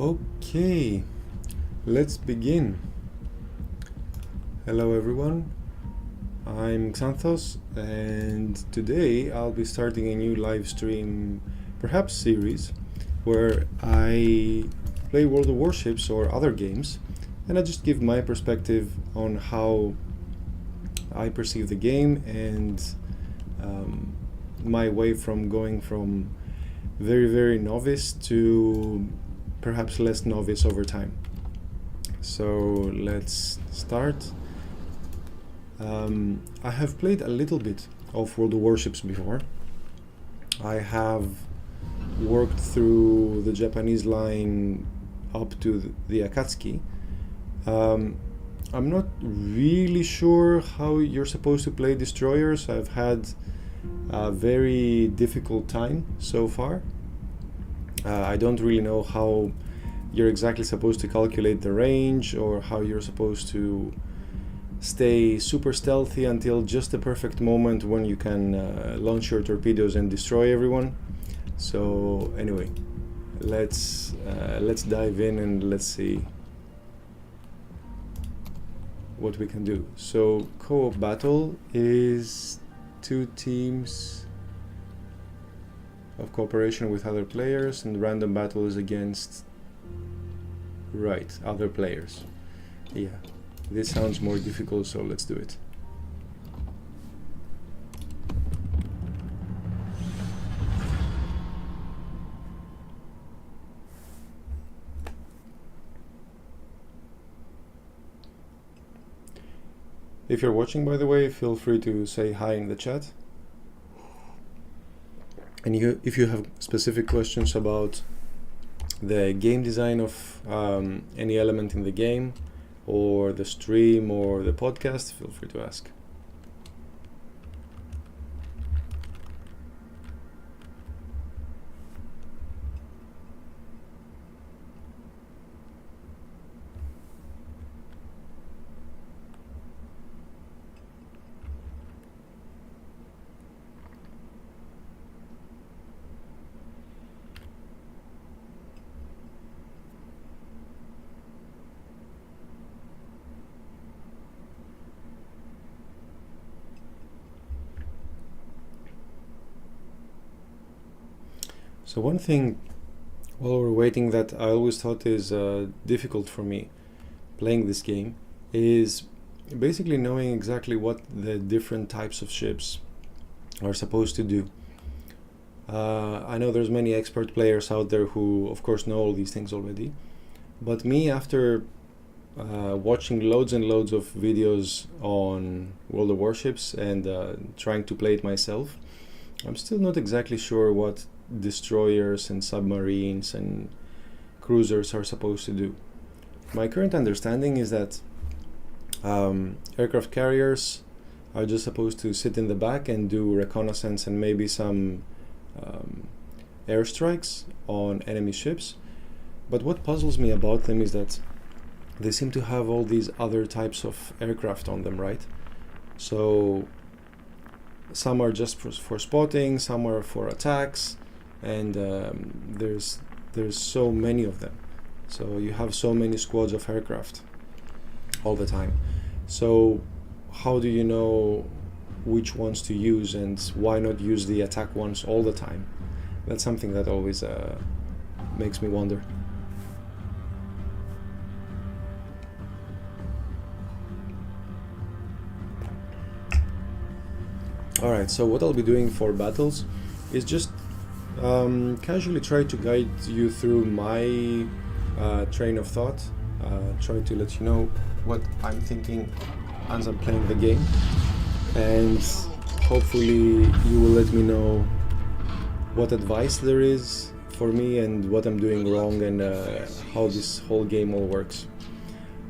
Okay, let's begin. Hello everyone, I'm Xanthos, and today I'll be starting a new live stream, perhaps series, where I play World of Warships or other games, and I just give my perspective on how I perceive the game and my way from going from very novice to perhaps less novice over time. So let's start. I have played a little bit of World of Warships before. I have worked through the Japanese line up to the Akatsuki. I'm not really sure how you're supposed to play destroyers. I've had a very difficult time so far. I don't really know how you're exactly supposed to calculate the range, or how you're supposed to stay super stealthy until just the perfect moment when you can launch your torpedoes and destroy everyone. So anyway, let's dive in and let's see what we can do. So co-op battle is 2 teams of cooperation with other players, and random battle is against other players. Yeah, this sounds more difficult, so let's do it. If you're watching, by the way, feel free to say hi in the chat. And if you have specific questions about the game design of any element in the game, or the stream, or the podcast, feel free to ask. So one thing while we're waiting that I always thought is difficult for me playing this game is basically knowing exactly what the different types of ships are supposed to do. I know there's many expert players out there who of course know all these things already, but me, after watching loads and loads of videos on World of Warships and trying to play it myself, I'm still not exactly sure what destroyers and submarines and cruisers are supposed to do. My current understanding is that aircraft carriers are just supposed to sit in the back and do reconnaissance and maybe some airstrikes on enemy ships. But what puzzles me about them is that they seem to have all these other types of aircraft on them, right? So some are just for spotting, some are for attacks, and there's so many of them. So you have so many squads of aircraft all the time. So how do you know which ones to use, and why not use the attack ones all the time? That's something that always makes me wonder. Alright, so what I'll be doing for battles is just casually try to guide you through my train of thought, try to let you know what I'm thinking as I'm playing the game, and hopefully you will let me know what advice there is for me and what I'm doing wrong, and how this whole game all works.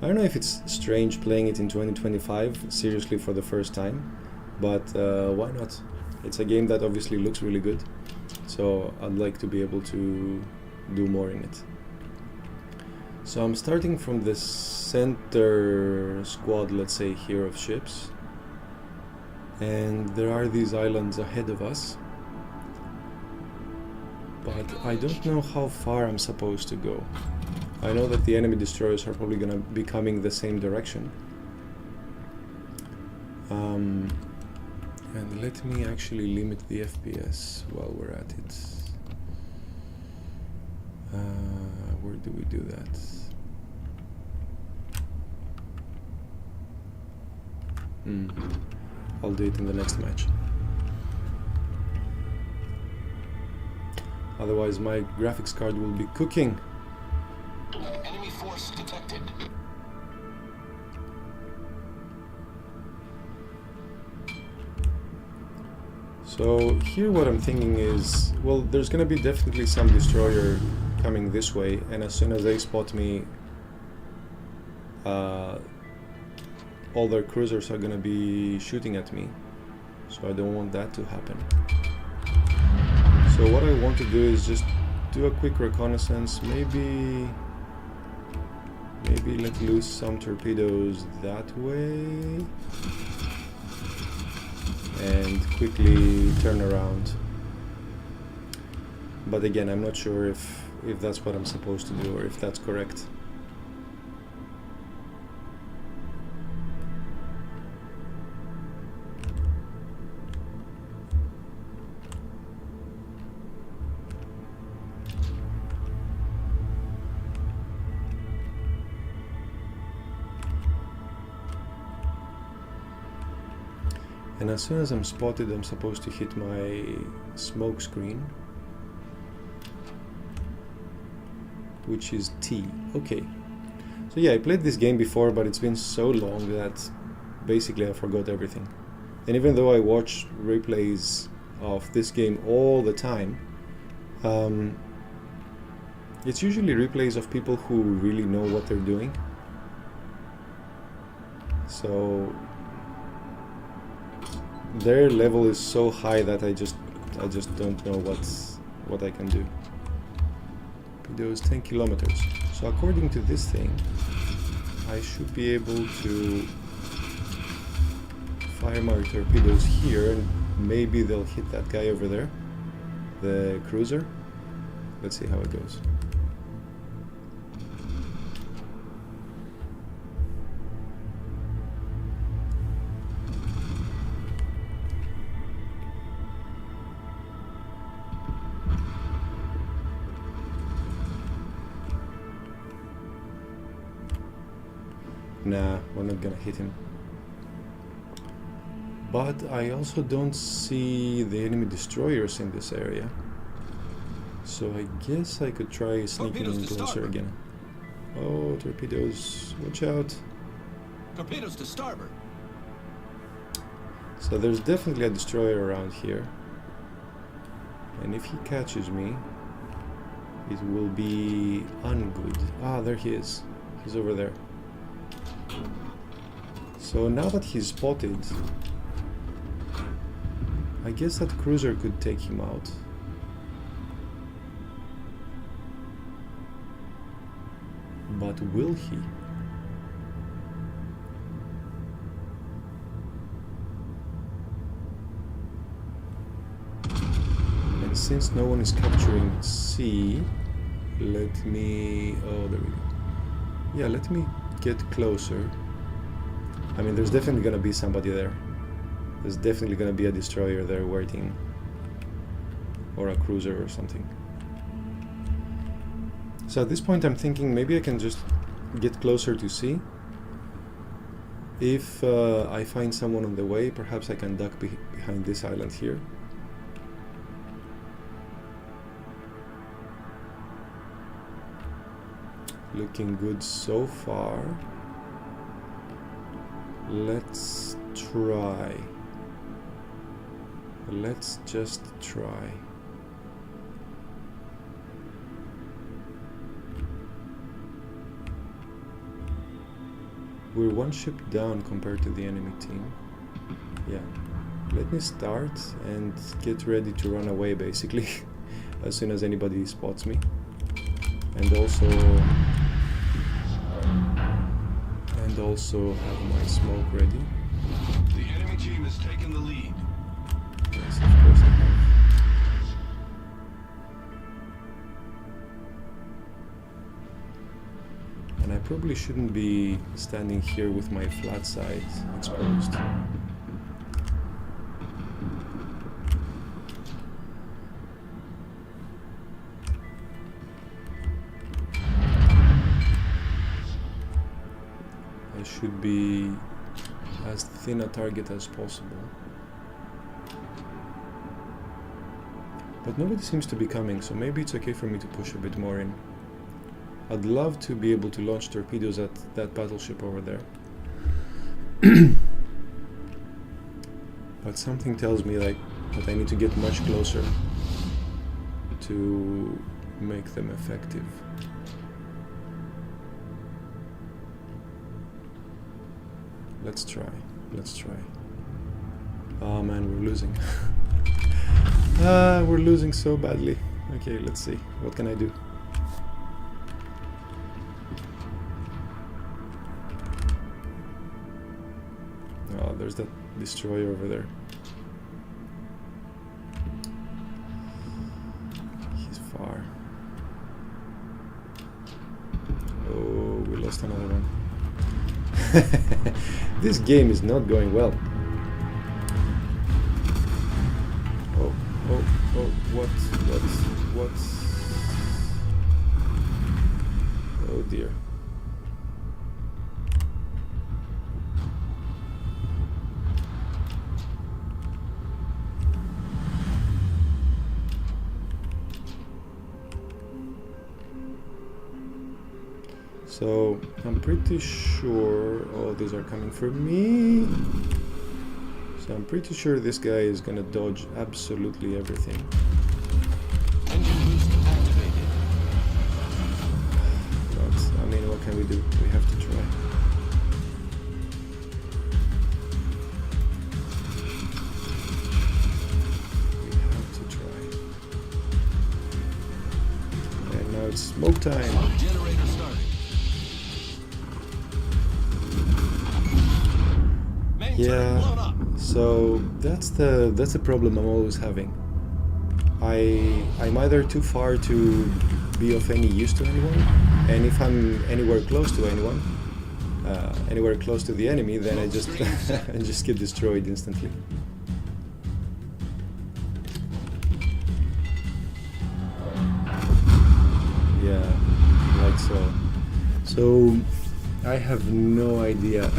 I don't know if it's strange playing it in 2025 seriously for the first time, but why not? It's a game that obviously looks really good, so I'd like to be able to do more in it. So I'm starting from the center squad, let's say here, of ships, and there are these islands ahead of us, but I don't know how far I'm supposed to go. I know that the enemy destroyers are probably gonna be coming the same direction. And let me actually limit the FPS while we're at it. Where do we do that? I'll do it in the next match. Otherwise my graphics card will be cooking. Enemy force detected. So here what I'm thinking is, well, there's gonna be definitely some destroyer coming this way, and as soon as they spot me, all their cruisers are gonna be shooting at me, so I don't want that to happen. So what I want to do is just do a quick reconnaissance, maybe let loose some torpedoes that way, and quickly turn around. But again, I'm not sure if that's what I'm supposed to do or if that's correct. And as soon as I'm spotted, I'm supposed to hit my smoke screen, which is T. Okay. So yeah, I played this game before, but it's been so long that basically I forgot everything. And even though I watch replays of this game all the time, it's usually replays of people who really know what they're doing. So their level is so high that I just don't know what I can do. Torpedoes 10 kilometers. So according to this thing, I should be able to fire my torpedoes here, and maybe they'll hit that guy over there, the cruiser. Let's see how it goes. Nah, we're not gonna hit him. But I also don't see the enemy destroyers in this area. So I guess I could try sneaking in closer again. Oh, torpedoes, watch out. Torpedoes to starboard. So there's definitely a destroyer around here. And if he catches me, it will be ungood. Ah, there he is. He's over there. So now that he's spotted, I guess that cruiser could take him out. But will he? And since no one is capturing C, let me... oh, there we go. Yeah, let me get closer. I mean, there's definitely gonna be somebody there. There's definitely gonna be a destroyer there waiting, or a cruiser or something. So at this point I'm thinking maybe I can just get closer to sea. If I find someone on the way, perhaps I can duck behind this island here. Looking good so far. Let's try. Let's just try. We're one ship down compared to the enemy team. Yeah. Let me start and get ready to run away basically as soon as anybody spots me. And also have my smoke ready. The enemy team has taken the lead. Yes, of course I have. And I probably shouldn't be standing here with my flat side exposed. should be as thin a target as possible. But nobody seems to be coming, so maybe it's okay for me to push a bit more in. I'd love to be able to launch torpedoes at that battleship over there. But something tells me like that I need to get much closer to make them effective. Let's try. Oh man, we're losing. We're losing so badly. Okay, let's see. What can I do? Oh, there's that destroyer over there. He's far. Oh, we lost another one. This game is not going well. Oh, what? Oh dear. So I'm pretty sure all these are coming for me. So I'm pretty sure this guy is gonna dodge absolutely everything. Engine boost activated. But I mean, what can we do? We have to try. We have to try. And now it's smoke time. Generator starting. Main turret blown up. So that's the problem I'm always having. I'm either too far to be of any use to anyone, and if I'm anywhere close to anyone, anywhere close to the enemy, then I just I just get destroyed instantly. Yeah, like so. So I have no idea.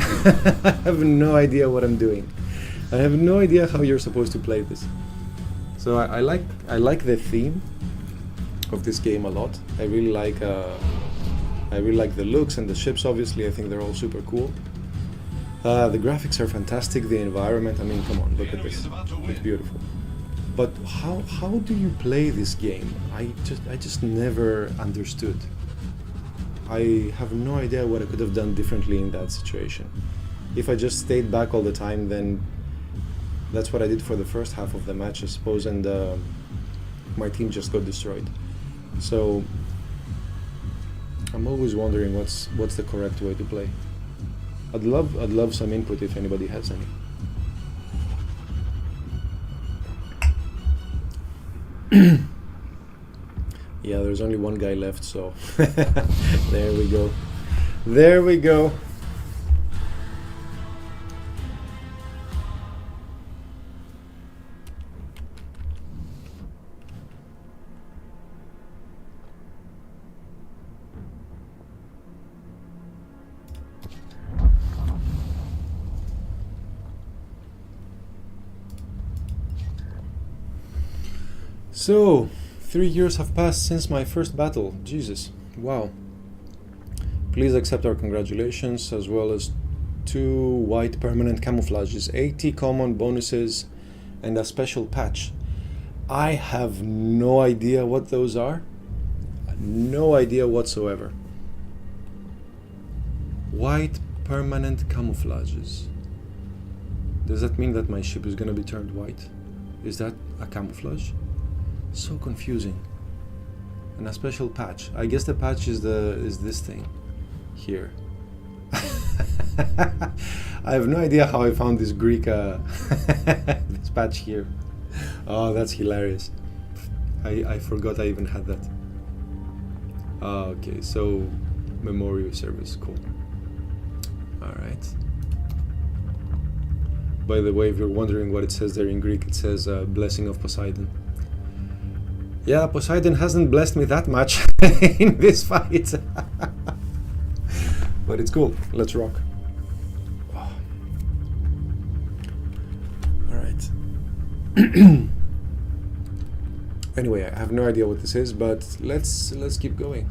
I have no idea what I'm doing. I have no idea how you're supposed to play this. So I like the theme of this game a lot. I really like the looks and the ships. Obviously, I think they're all super cool. The graphics are fantastic. The environment. I mean, come on, look at this. It's beautiful. But how do you play this game? I just never understood. I have no idea what I could have done differently in that situation. If I just stayed back all the time, then that's what I did for the first half of the match, I suppose, and my team just got destroyed. So I'm always wondering what's the correct way to play. I'd love some input if anybody has any. Yeah, there's only one guy left, so there we go. There we go. So, 3 years have passed since my first battle. Jesus, wow. Please accept our congratulations, as well as 2 white permanent camouflages, 80 common bonuses, and a special patch. I have no idea what those are. No idea whatsoever. White permanent camouflages. Does that mean that my ship is gonna be turned white? Is that a camouflage? So confusing. And a special patch. I guess the patch is this thing here. I have no idea how I found this Greek this patch here. Oh, that's hilarious. I forgot I even had that. Okay, so memorial service, cool. All right. By the way, if you're wondering what it says there in Greek, it says blessing of Poseidon. Yeah, Poseidon hasn't blessed me that much in this fight. But it's cool. Let's rock. Anyway, I have no idea what this is, but let's keep going.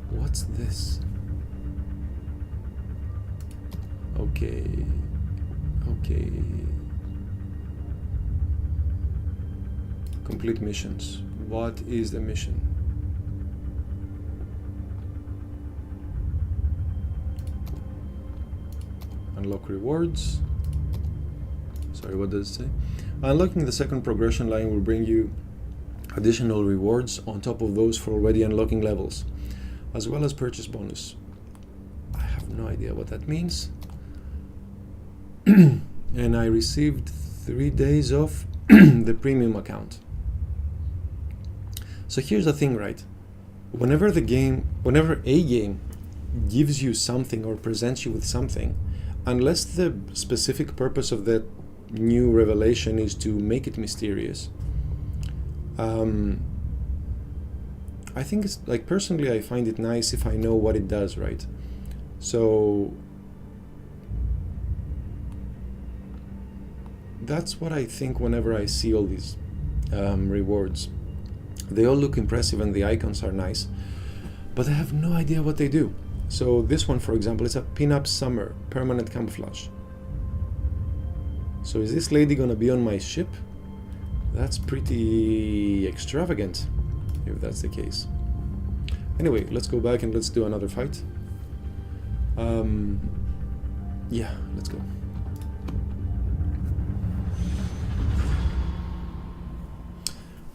What's this? Okay. Complete missions. What is the mission? Unlock rewards. Sorry, what does it say? Unlocking the second progression line will bring you additional rewards on top of those for already unlocking levels, as well as purchase bonus. I have no idea what that means. And I received 3 days of the premium account. So here's the thing, right? Whenever a game gives you something or presents you with something, unless the specific purpose of that new revelation is to make it mysterious, I think it's like, personally, I find it nice if I know what it does, right? So that's what I think whenever I see all these rewards. They all look impressive and the icons are nice, but I have no idea what they do. So this one, for example, it's a pin-up summer permanent camouflage. So is this lady gonna be on my ship? That's pretty extravagant, if that's the case. Anyway, let's go back and let's do another fight. Yeah, let's go.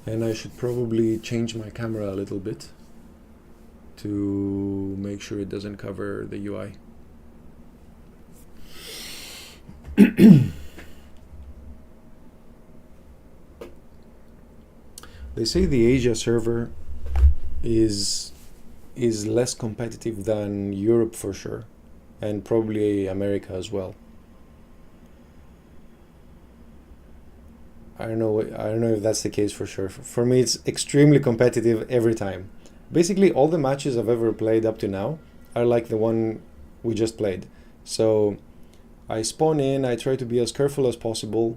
And I should probably change my camera a little bit to make sure it doesn't cover the UI. They say the Asia server is less competitive than Europe for sure, and probably America as well. I don't know if that's the case for sure. For me, it's extremely competitive every time. Basically, all the matches I've ever played up to now are like the one we just played. So I spawn in, I try to be as careful as possible,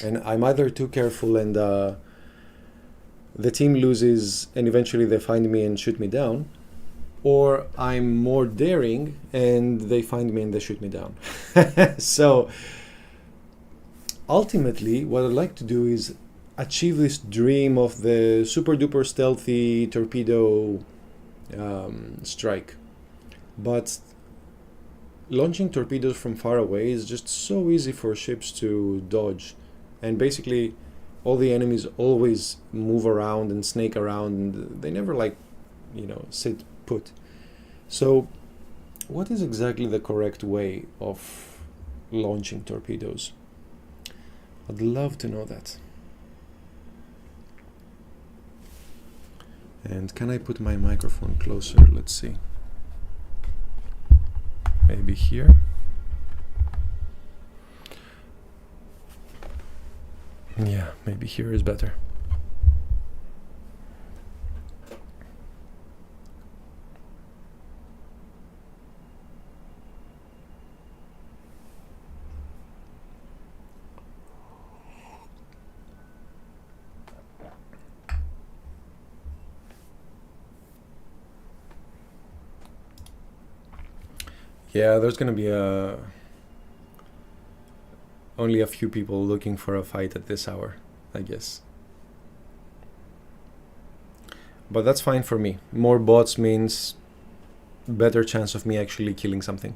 and I'm either too careful and the team loses and eventually they find me and shoot me down, or I'm more daring and they find me and they shoot me down. So ultimately, what I'd like to do is achieve this dream of the super duper stealthy torpedo strike. But launching torpedoes from far away is just so easy for ships to dodge. And basically, all the enemies always move around and snake around, and they never, like, sit put. So, what is exactly the correct way of launching torpedoes? I'd love to know that. And can I put my microphone closer? Let's see. Maybe here. Yeah, maybe here is better. Yeah, there's gonna be only a few people looking for a fight at this hour, I guess. But that's fine for me. More bots means better chance of me actually killing something.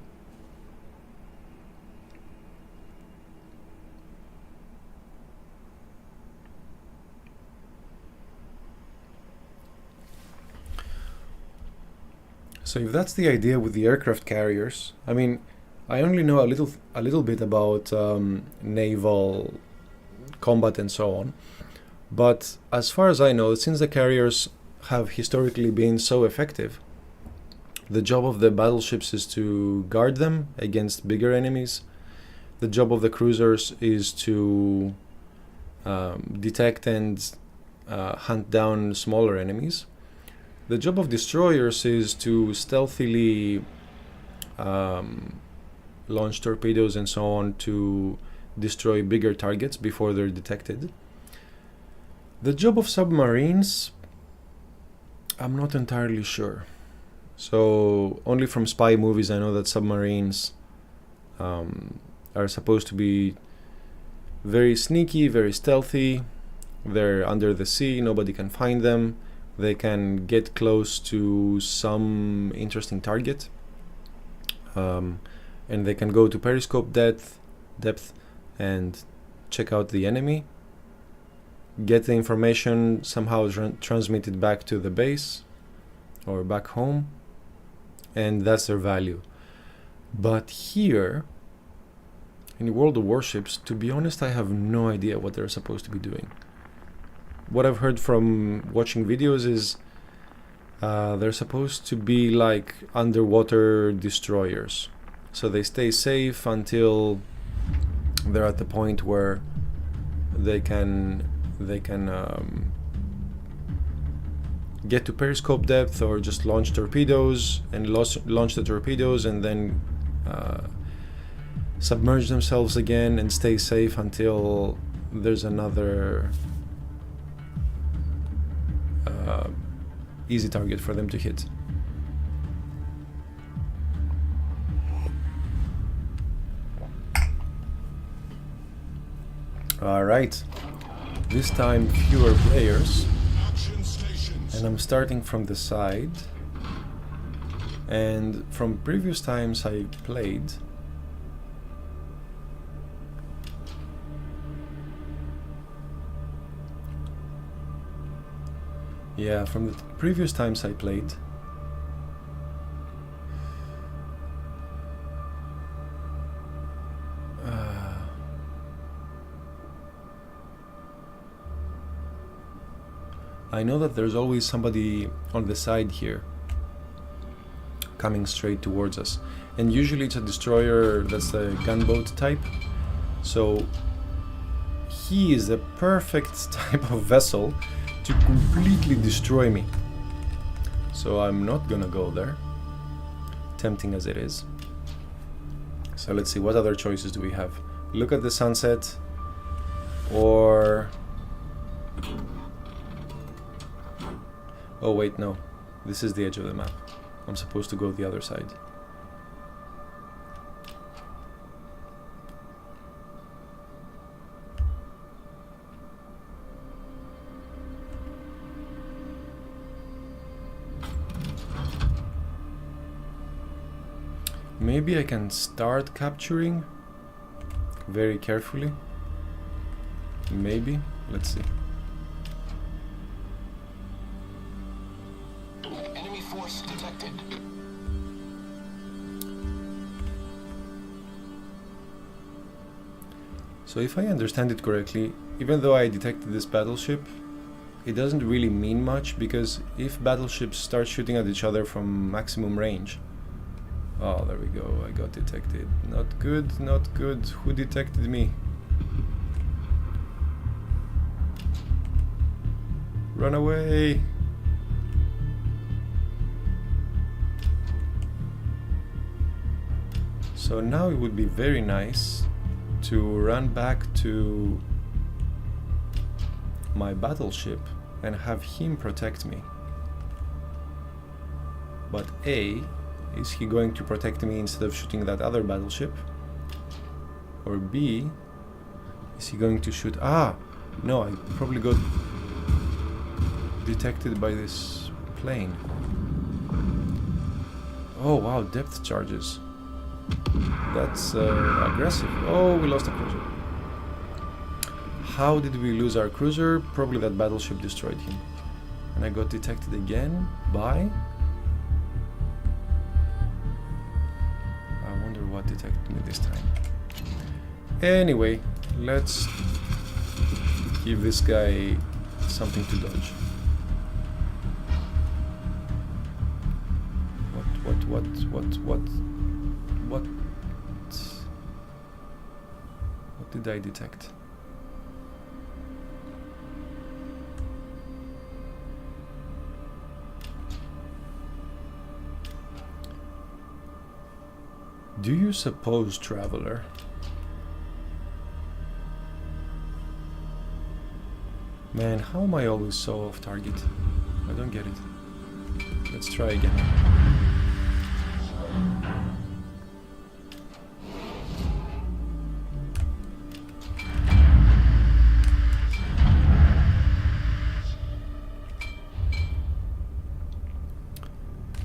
So if that's the idea with the aircraft carriers, I mean, I only know a little bit about naval combat and so on. But as far as I know, since the carriers have historically been so effective, the job of the battleships is to guard them against bigger enemies. The job of the cruisers is to detect and hunt down smaller enemies. The job of destroyers is to stealthily launch torpedoes and so on to destroy bigger targets before they're detected. The job of submarines, I'm not entirely sure. So only from spy movies I know that submarines are supposed to be very sneaky, very stealthy. They're under the sea, nobody can find them. They can get close to some interesting target, and they can go to periscope depth and check out the enemy, get the information somehow transmitted back to the base or back home, and that's their value. But here in World of Warships, to be honest, I have no idea what they're supposed to be doing. What I've heard from watching videos is they're supposed to be like underwater destroyers. So they stay safe until they're at the point where they can get to periscope depth, or just launch torpedoes and launch the torpedoes and then submerge themselves again and stay safe until there's another easy target for them to hit. Alright, this time fewer players, and I'm starting from the side, and from previous times I played, from the previous times I played, I know that there's always somebody on the side here coming straight towards us, and usually it's a destroyer that's the gunboat type, so he is the perfect type of vessel to completely destroy me. So I'm not gonna go there, tempting as it is. So let's see, what other choices do we have? Look at the sunset, or... oh wait, no, this is the edge of the map. I'm supposed to go the other side. Maybe I can start capturing very carefully. Maybe. Let's see. Enemy force detected. So if I understand it correctly, even though I detected this battleship, it doesn't really mean much, because if battleships start shooting at each other from maximum range... oh, there we go, I got detected. Not good, not good. Who detected me? Run away! So now it would be very nice to run back to my battleship and have him protect me. But A, is he going to protect me instead of shooting that other battleship? Or B, is he going to shoot... ah! No, I probably got detected by this plane. Oh wow, depth charges. That's aggressive. Oh, we lost a cruiser. How did we lose our cruiser? Probably that battleship destroyed him. And I got detected again by... I wonder what detected me this time. Anyway, let's give this guy something to dodge. What did I detect? Do you suppose, traveler, Man, how am I always so off target? I don't get it. Let's try again.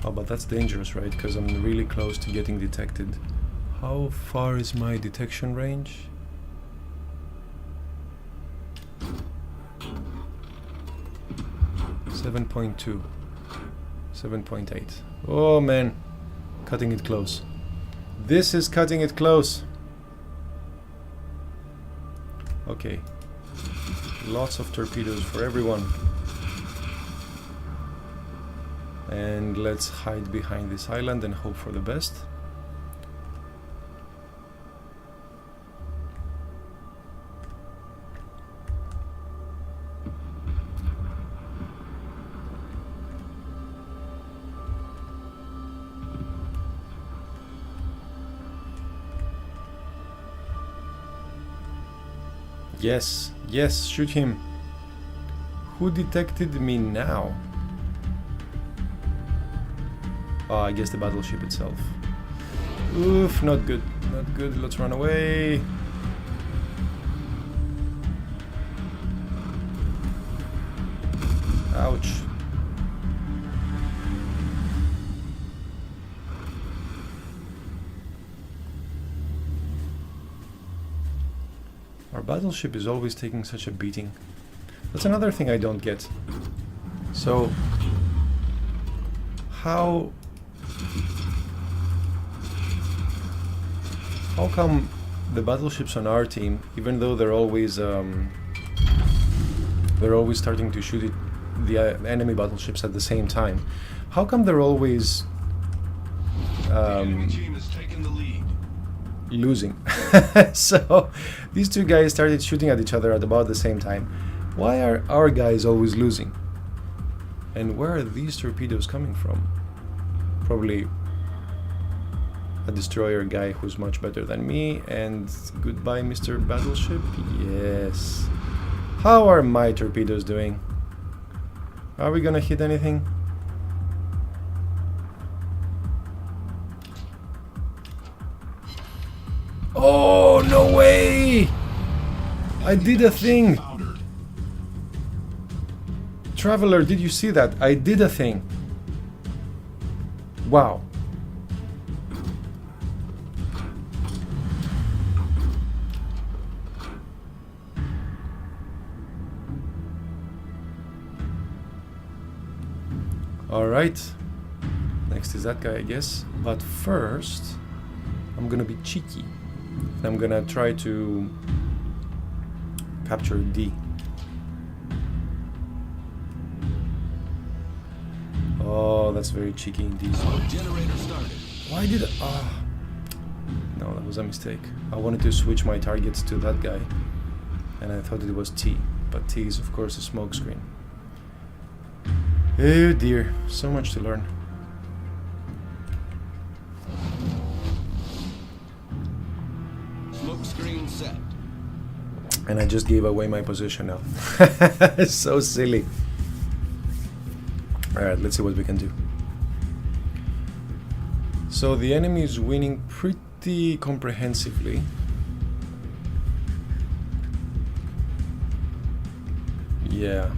Oh, but that's dangerous, right? Because I'm really close to getting detected. How far is my detection range? .2, 7.8. Oh man, cutting it close. This is cutting it close. Okay, lots of torpedoes for everyone. And let's hide behind this island and hope for the best. Yes, yes, shoot him. Who detected me now? Oh, I guess the battleship itself. Oof, not good, not good. Let's run away. Ouch. Our battleship is always taking such a beating. That's another thing I don't get. So, how come the battleships on our team, even though they're always starting to shoot the enemy battleships at the same time, how come they're always Enemy team has taken the lead. losing? So these two guys started shooting at each other at about the same time. Why are our guys always losing? And where are these torpedoes coming from? Probably a destroyer guy who's much better than me. And goodbye, Mr. Battleship. Yes. How are my torpedoes doing? Are we gonna hit anything? Oh, no way! I did a thing! Traveler, did you see that? I did a thing. Wow. Alright. Next is that guy, I guess. But first, I'm gonna be cheeky. I'm gonna try to capture D. Oh, that's very cheeky indeed. Generator started. Why did I... No, that was a mistake. I wanted to switch my targets to that guy. And I thought it was T. But T is of course a smoke screen. Oh dear, so much to learn. Smoke screen set. And I just gave away my position now. So silly. Alright, let's see what we can do. So the enemy is winning pretty comprehensively. Yeah.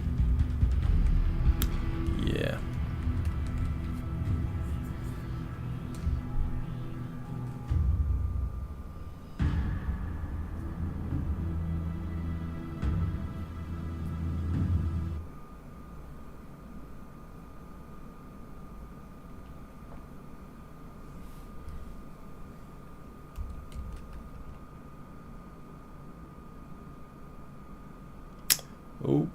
Yeah. Oh,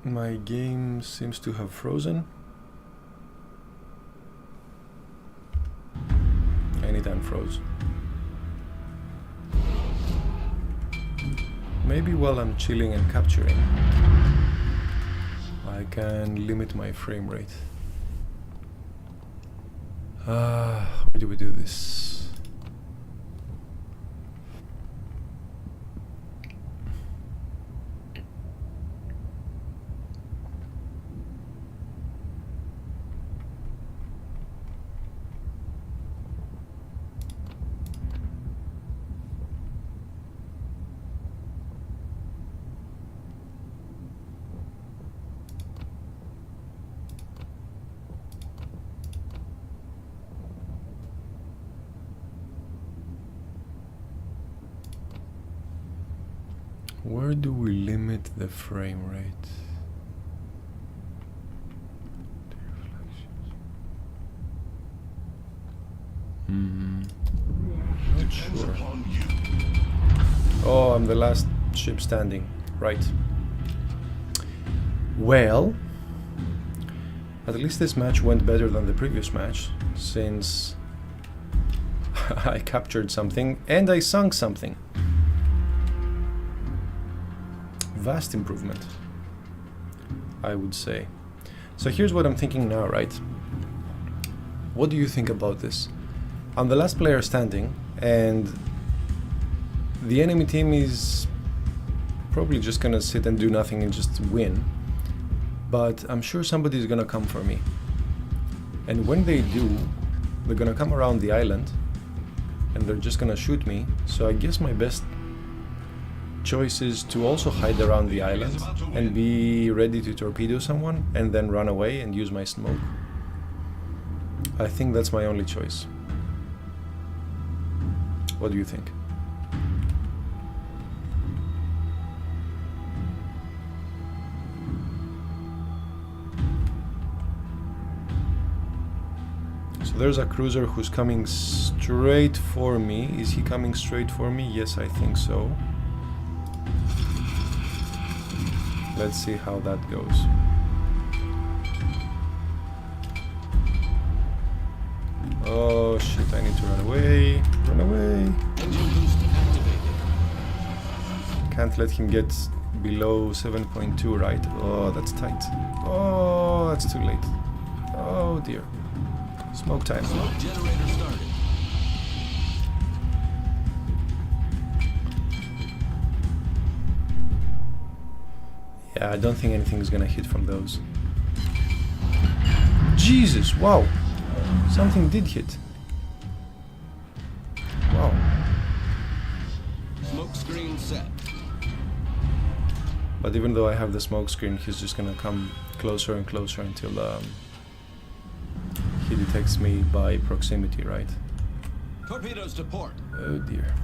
my game seems to have frozen. Anytime froze. Maybe while I'm chilling and capturing, I can limit my frame rate. Where do we do this? Where do we limit the frame rate? Not sure. Oh, I'm the last ship standing. Right. Well, at least this match went better than the previous match, since I captured something and I sunk something. Vast improvement, I would say. So here's what I'm thinking now, right? What do you think about this? I'm the last player standing, and the enemy team is probably just gonna sit and do nothing and just win. But I'm sure somebody's gonna come for me. And when they do, they're gonna come around the island and they're just gonna shoot me. So I guess my best choice is to also hide around the island and be ready to torpedo someone and then run away and use my smoke. I think that's my only choice. What do you think? So there's a cruiser who's coming straight for me. Is he coming straight for me? Yes, I think so. Let's see how that goes. Oh shit, I need to run away. Run away. Can't let him get below 7.2, right? Oh, that's tight. Oh, that's too late. Oh dear. Smoke time. Smoke generator started. Yeah, I don't think anything's gonna hit from those. Jesus, wow. Something did hit. Wow. Smoke screen set. But even though I have the smoke screen, he's just gonna come closer and closer until he detects me by proximity, right? Torpedoes to port. Oh dear.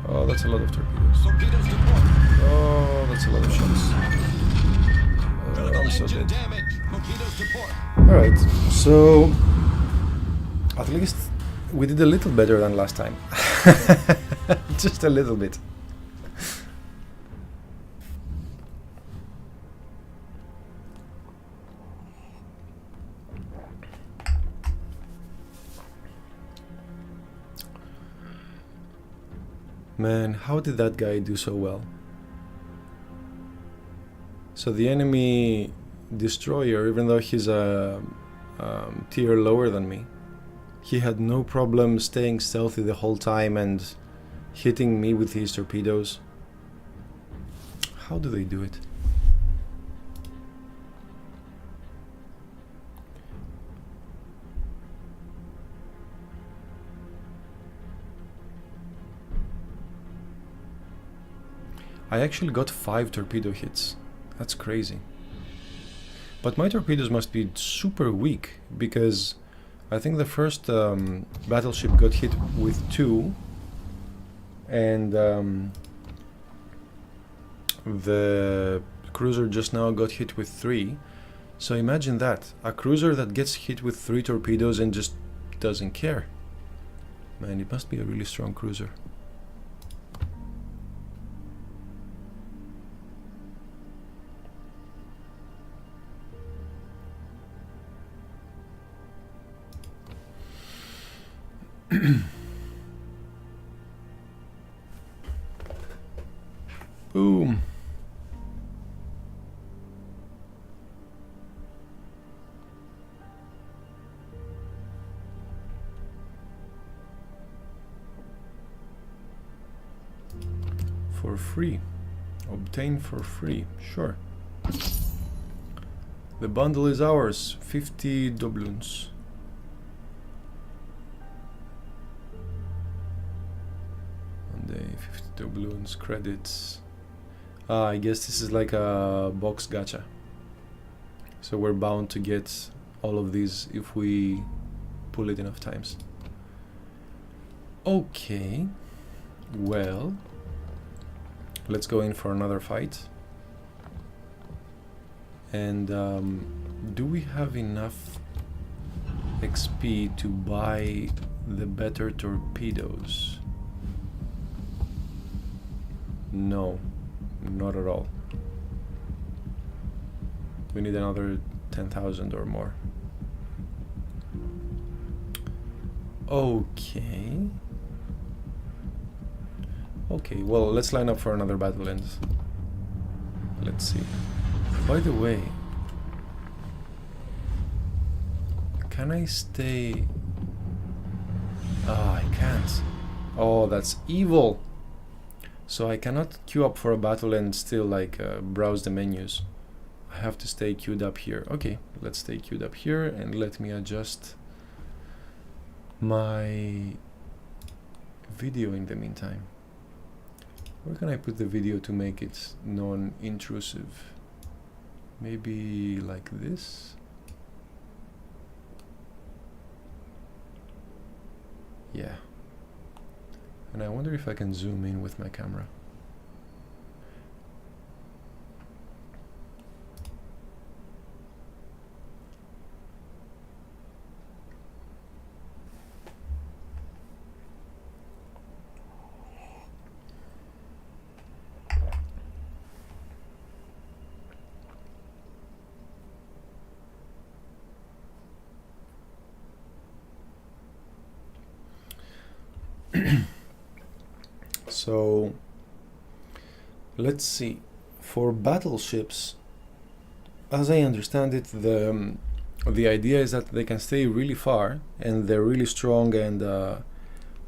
Oh, that's a lot of torpedoes. Torpedoes to port. Oh, that's a lot of shots. Critical I'm so engine dead. damage. Torpedoes to port. Alright, so at least we did a little better than last time. Just a little bit. Man, how did that guy do so well? So the enemy destroyer, even though he's a tier lower than me, he had no problem staying stealthy the whole time and hitting me with his torpedoes. How do they do it? I actually got 5 torpedo hits. That's crazy. But my torpedoes must be super weak, because I think the first battleship got hit with 2, and the cruiser just now got hit with 3. So imagine that, a cruiser that gets hit with 3 torpedoes and just doesn't care. Man, it must be a really strong cruiser. Boom. For free. Obtain for free. Sure. The bundle is ours. 50 doubloons. One day, 50 doubloons, credits. I guess this is like a box gacha. So we're bound to get all of these if we pull it enough times. Okay. Well, let's go in for another fight. And do we have enough XP to buy the better torpedoes? No, not at all. We need another 10,000 or more. Okay. Okay, well, let's line up for another battle end. Let's see. By the way, can I stay? Ah, I can't. Oh, that's evil. So I cannot queue up for a battle and still like browse the menus. I have to stay queued up here. Okay, let's stay queued up here and let me adjust my video in the meantime. Where can I put the video to make it non-intrusive? Maybe like this? Yeah. And I wonder if I can zoom in with my camera. So let's see. For battleships, as I understand it, the idea is that they can stay really far and they're really strong, and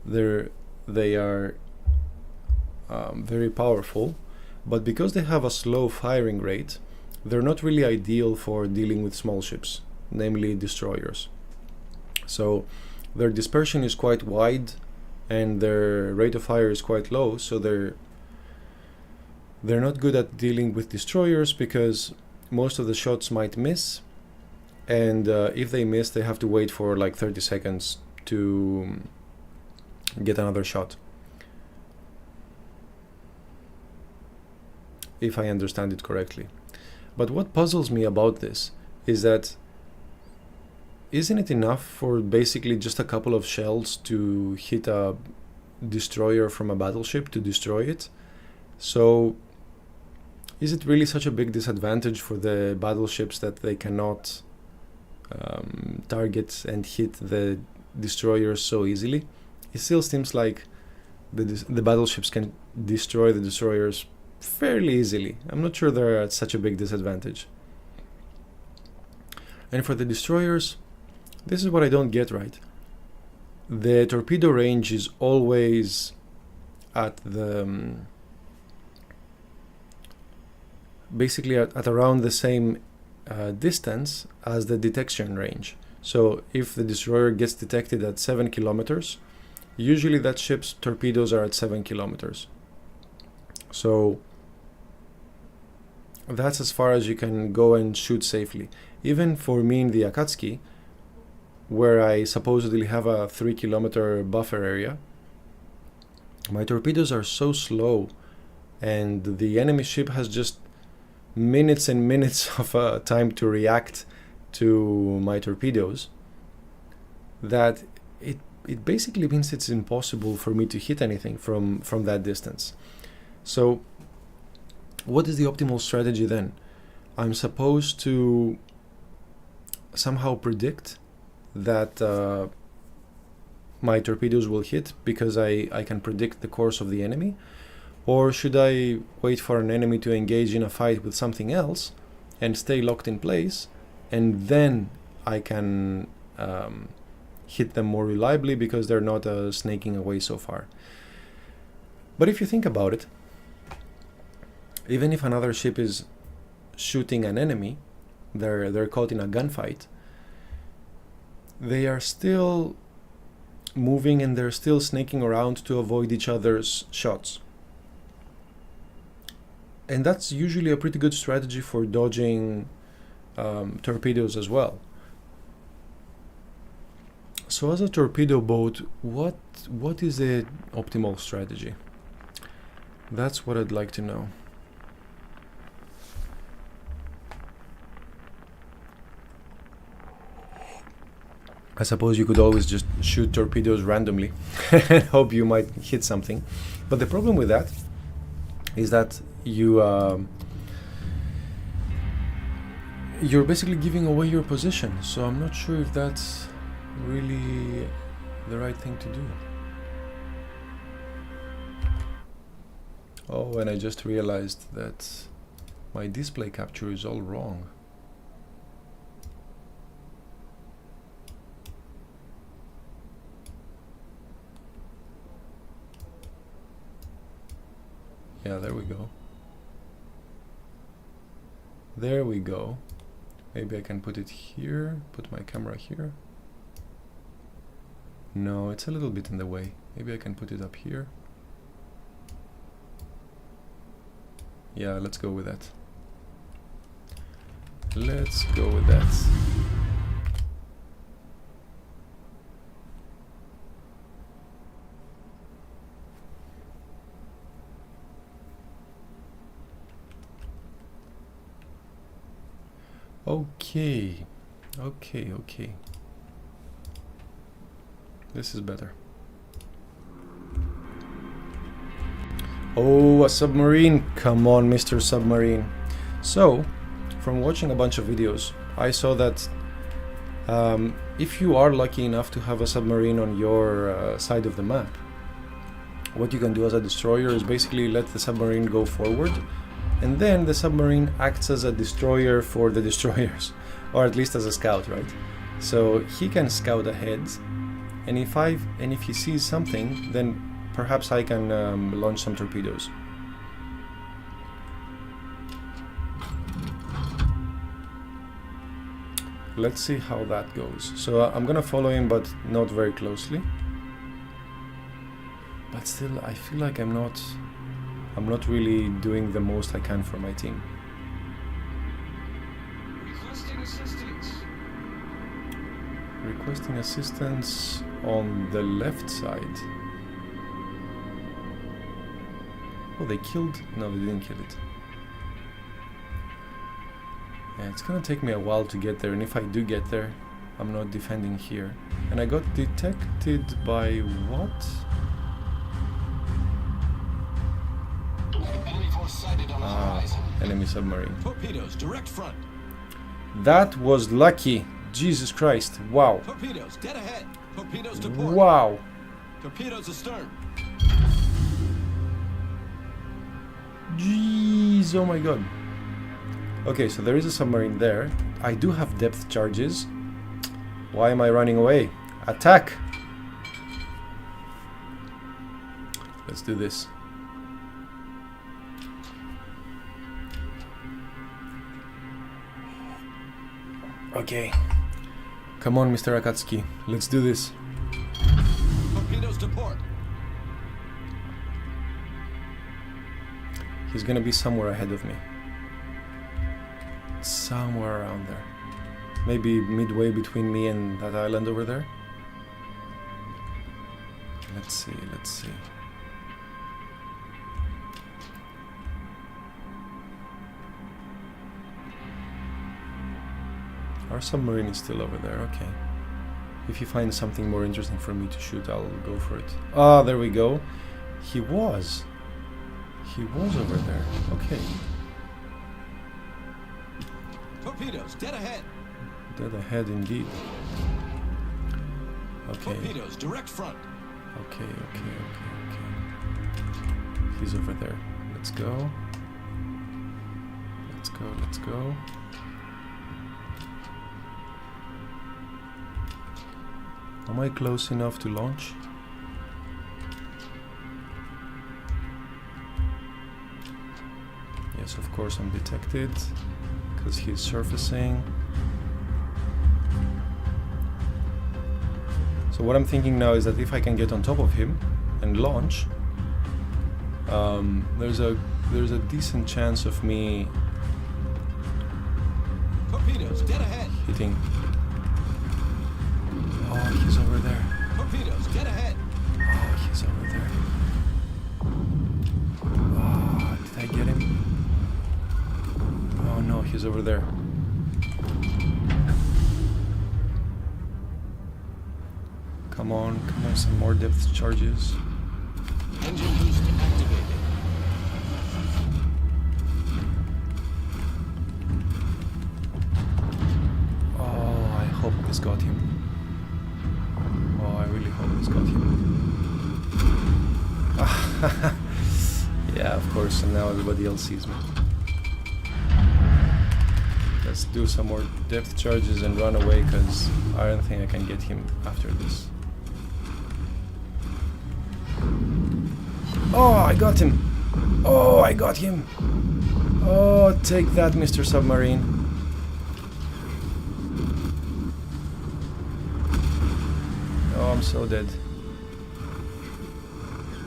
they are very powerful, but because they have a slow firing rate, they're not really ideal for dealing with small ships, namely destroyers. So their dispersion is quite wide and their rate of fire is quite low, so they're not good at dealing with destroyers because most of the shots might miss, and if they miss, they have to wait for like 30 seconds to get another shot, if I understand it correctly. But what puzzles me about this is that isn't it enough for basically just a couple of shells to hit a destroyer from a battleship to destroy it? So is it really such a big disadvantage for the battleships that they cannot target and hit the destroyers so easily? It still seems like the battleships can destroy the destroyers fairly easily. I'm not sure they're at such a big disadvantage. And for the destroyers, this is what I don't get right. The torpedo range is always at the basically at around the same distance as the detection range. So if the destroyer gets detected at 7 kilometers, usually that ship's torpedoes are at 7 kilometers. So that's as far as you can go and shoot safely. Even for me in the Akatsuki, where I supposedly have a 3 kilometer buffer area, my torpedoes are so slow and the enemy ship has just minutes and minutes of time to react to my torpedoes, that it basically means it's impossible for me to hit anything from that distance. So what is the optimal strategy then? I'm supposed to somehow predict that my torpedoes will hit because I can predict the course of the enemy? Or should I wait for an enemy to engage in a fight with something else and stay locked in place, and then I can hit them more reliably because they're not snaking away so far? But if you think about it, even if another ship is shooting an enemy, they're caught in a gunfight, they are still moving and they're still snaking around to avoid each other's shots. And that's usually a pretty good strategy for dodging torpedoes as well. So as a torpedo boat, what is the optimal strategy? That's what I'd like to know. I suppose you could always just shoot torpedoes randomly and hope you might hit something. But the problem with that is that you're basically giving away your position. So I'm not sure if that's really the right thing to do. Oh, and I just realized that my display capture is all wrong. Yeah, there we go. There we go. Maybe I can put it here, put my camera here. No, it's a little bit in the way. Maybe I can put it up here. Yeah, let's go with that. Let's go with that. Okay, okay. This is better. Oh, a submarine! Come on, Mr. Submarine. So, from watching a bunch of videos, I saw that if you are lucky enough to have a submarine on your side of the map, what you can do as a destroyer is basically let the submarine go forward, and then the submarine acts as a destroyer for the destroyers, or at least as a scout, right? So he can scout ahead, and if he sees something, then perhaps I can launch some torpedoes. Let's see how that goes. So I'm gonna follow him, but not very closely. But still, I feel like I'm not really doing the most I can for my team. Requesting assistance. Requesting assistance on the left side. Oh, they killed? No, they didn't kill it. Yeah, it's gonna take me a while to get there, and if I do get there, I'm not defending here. And I got detected by what? Enemy force sighted on the horizon. Enemy submarine. Torpedoes, direct front. That was lucky. Jesus Christ. Wow. Torpedoes, dead ahead. Torpedoes to port. Wow. Torpedoes astern. Jeez, oh my god. Okay, so there is a submarine there. I do have depth charges. Why am I running away? Attack! Let's do this. Okay. Come on, Mr. Akatsuki. Let's do this. Torpedoes to port. He's gonna be somewhere ahead of me. Somewhere around there. Maybe midway between me and that island over there. Let's see, let's see. Our submarine is still over there, okay. If he finds something more interesting for me to shoot, I'll go for it. Ah, there we go. He was over there, okay. Torpedoes, dead ahead. Dead ahead indeed. Okay. Torpedoes, direct front. Okay. He's over there. Let's go. Let's go. Am I close enough to launch? Yes, of course I'm detected, because he's surfacing. So what I'm thinking now is that if I can get on top of him and launch, there's a decent chance of me Torpedoes, dead ahead. hitting. Oh, he's over there. Torpedoes, dead ahead. Oh, he's over there. Oh, he's over there. Come on, some more depth charges. Engine boost activated. Oh, I hope this got him. Oh, I really hope this got him. Yeah, of course, and now everybody else sees me. Let's do some more depth charges and run away, because I don't think I can get him after this. Oh, I got him! Oh, I got him! Oh, take that, Mr. Submarine. Oh, I'm so dead.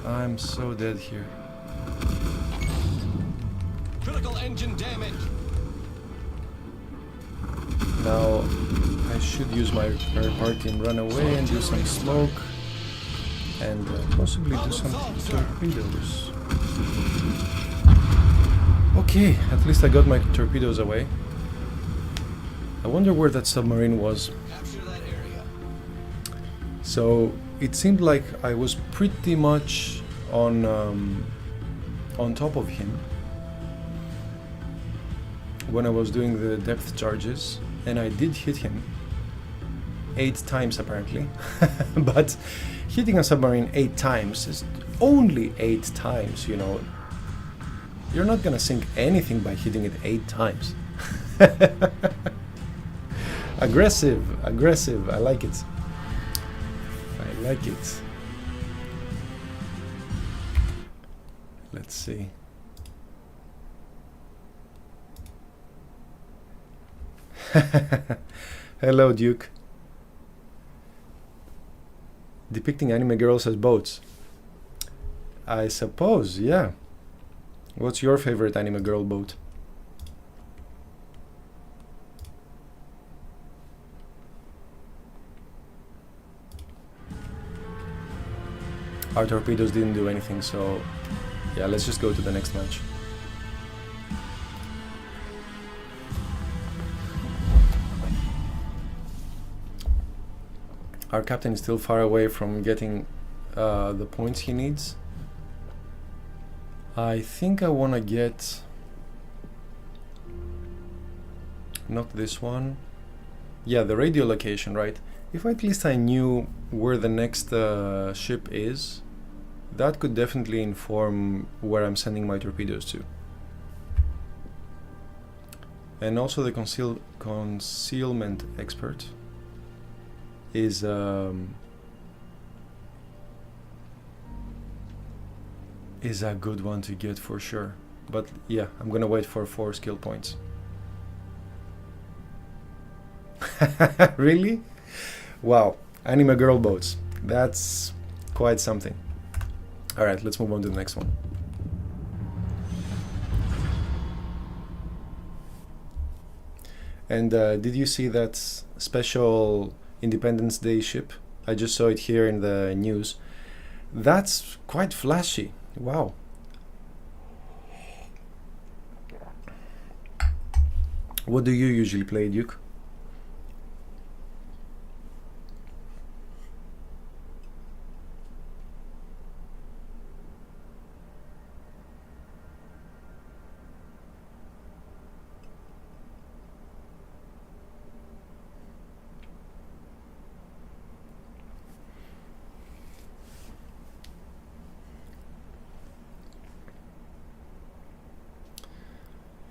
I'm so dead here. Critical engine damage. Now, I should use my repair party and run away and do some smoke. And possibly do some torpedoes. Okay, at least I got my torpedoes away. I wonder where that submarine was. Capture that area. So it seemed like I was pretty much on top of him when I was doing the depth charges, and I did hit him 8 times apparently. But hitting a submarine 8 times is only 8 times, you know. You're not gonna sink anything by hitting it 8 times. Aggressive, aggressive, I like it. I like it. Let's see. Hello, Duke. Depicting anime girls as boats. I suppose, yeah. What's your favorite anime girl boat? Our torpedoes didn't do anything, so yeah, let's just go to the next match. Our captain is still far away from getting the points he needs. I think I want to get... not this one. Yeah, the radio location, right? If at least I knew where the next ship is, that could definitely inform where I'm sending my torpedoes to. And also the concealment expert is a good one to get for sure. But yeah, I'm gonna wait for 4 skill points. Really? Wow, anime girl boats. That's quite something. Alright, let's move on to the next one. And did you see that special Independence Day ship? I just saw it here in the news. That's quite flashy. Wow. What do you usually play, Duke?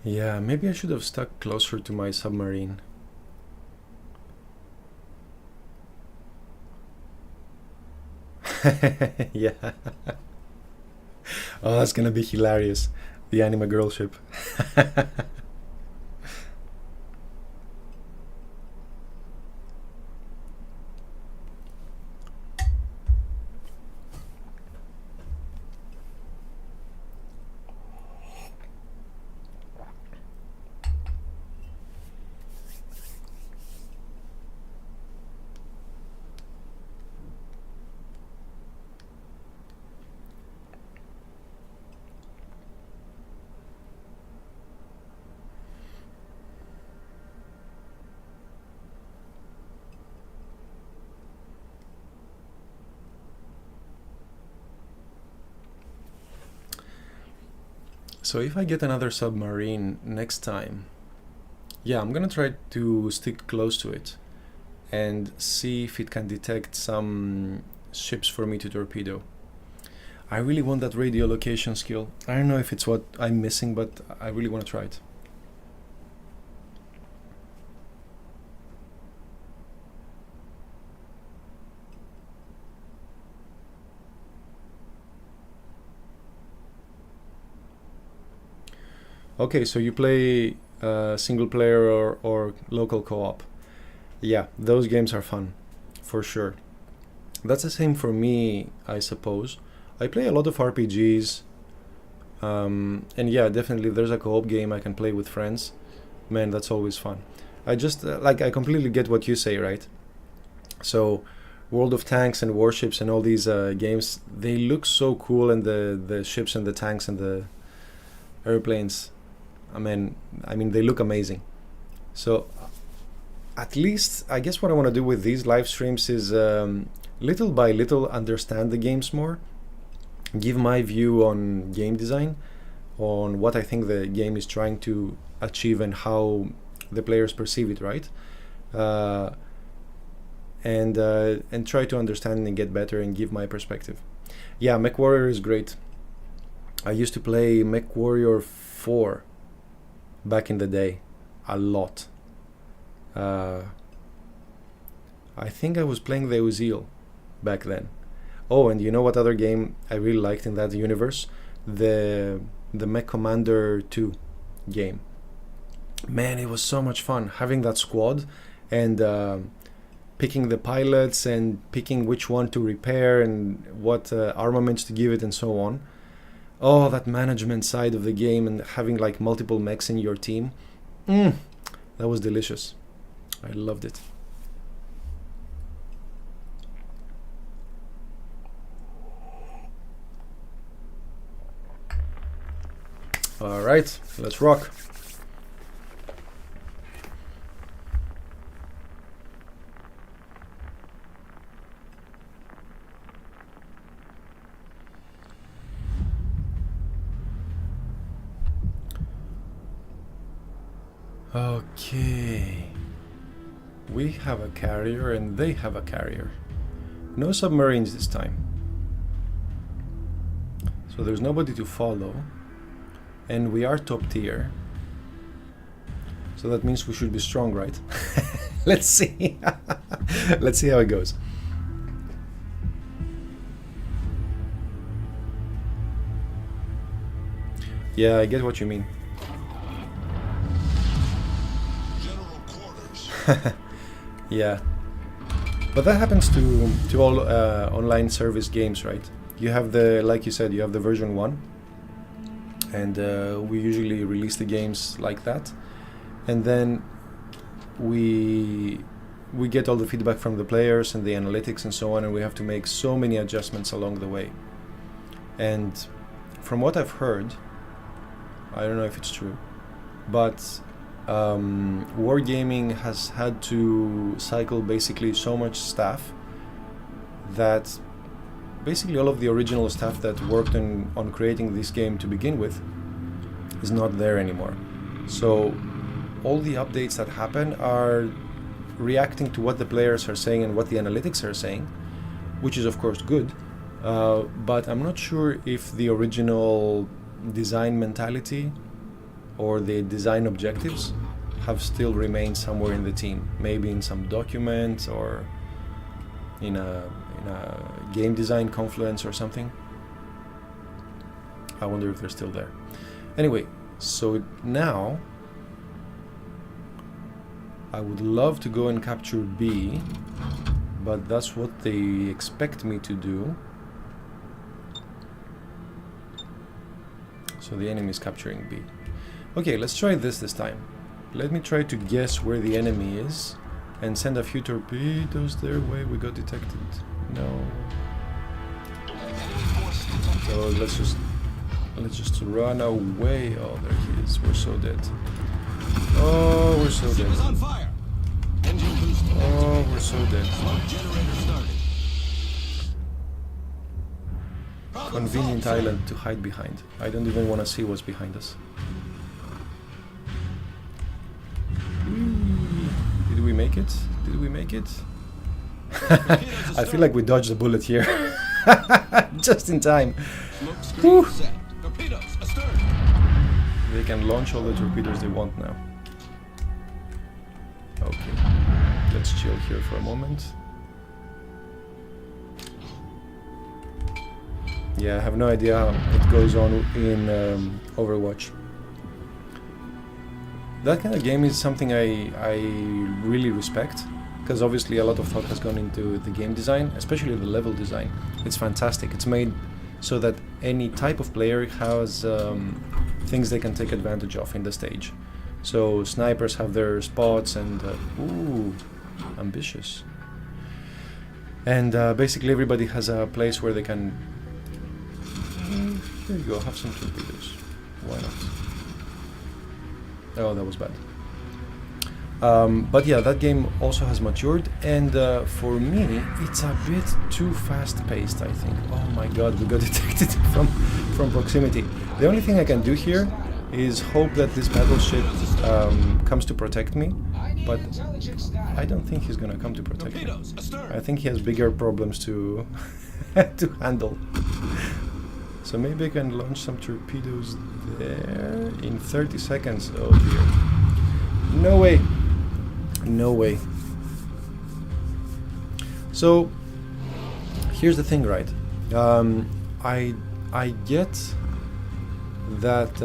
Yeah, maybe I should have stuck closer to my submarine. Yeah. Oh, that's gonna be hilarious. The anime girl ship. So if I get another submarine next time, yeah, I'm gonna try to stick close to it and see if it can detect some ships for me to torpedo. I really want that radio location skill. I don't know if it's what I'm missing, but I really want to try it. Okay, so you play single player or local co-op. Yeah, those games are fun, for sure. That's the same for me, I suppose. I play a lot of RPGs, and yeah, definitely there's a co-op game I can play with friends. Man, that's always fun. I just, I completely get what you say, right? So, World of Tanks and Warships and all these games, they look so cool, and the ships and the tanks and the airplanes, I mean, they look amazing. So, at least, I guess what I want to do with these live streams is little by little understand the games more, give my view on game design, on what I think the game is trying to achieve and how the players perceive it, right? And try to understand and get better and give my perspective. Yeah, MechWarrior is great. I used to play MechWarrior 4 back in the day, a lot. I think I was playing the Uzil back then. Oh, and you know what other game I really liked in that universe? The Mech Commander 2 game. Man, it was so much fun having that squad and picking the pilots and picking which one to repair and what armaments to give it and so on. Oh, that management side of the game and having like multiple mechs in your team. That was delicious. I loved it. All right, let's rock. Okay. We have a carrier and they have a carrier. No submarines this time. So there's nobody to follow. And we are top tier. So that means we should be strong, right? Let's see. Let's see how it goes. Yeah, I get what you mean. General quarters. Yeah. But that happens to all online service games, right? You have the, like you said, you have the version 1. And we usually release the games like that, and then we get all the feedback from the players and the analytics and so on, and we have to make so many adjustments along the way. And from what I've heard, I don't know if it's true, but Wargaming has had to cycle basically so much staff that basically all of the original staff that worked on creating this game to begin with is not there anymore. So all the updates that happen are reacting to what the players are saying and what the analytics are saying, which is of course good, but I'm not sure if the original design mentality or the design objectives have still remained somewhere in the team, maybe in some document or in a game design confluence or something. I wonder if they're still there. Anyway, so now I would love to go and capture B, but that's what they expect me to do. So the enemy is capturing B. Okay, let's try this time. Let me try to guess where the enemy is and send a few torpedoes their way. We got detected. No. So let's just run away. Oh, there he is. We're so dead. Oh, we're so dead. On fire. Engine boost Oh, we're so dead. Smoke generator started. convenient island to hide behind. I don't even want to see what's behind us. Did we make it? Did we make it? I feel like we dodged a bullet here. Just in time. Whew. Torpedoes astern. They can launch all the torpedoes they want now. Okay. Let's chill here for a moment. Yeah, I have no idea how it goes on in Overwatch. That kind of game is something I really respect, because obviously a lot of thought has gone into the game design, especially the level design. It's fantastic. It's made so that any type of player has things they can take advantage of in the stage. So snipers have their spots and ooh, ambitious. And basically everybody has a place where they can. There you go. Have some torpedoes. Why not? Oh, that was bad. But yeah, that game also has matured, and for me, it's a bit too fast-paced, I think. Oh my god, we got detected from proximity. The only thing I can do here is hope that this battleship comes to protect me, but I don't think he's gonna come to protect me. I think he has bigger problems to to handle. So maybe I can launch some torpedoes there in 30 seconds. Oh dear. No way. No way. So here's the thing, right? I get that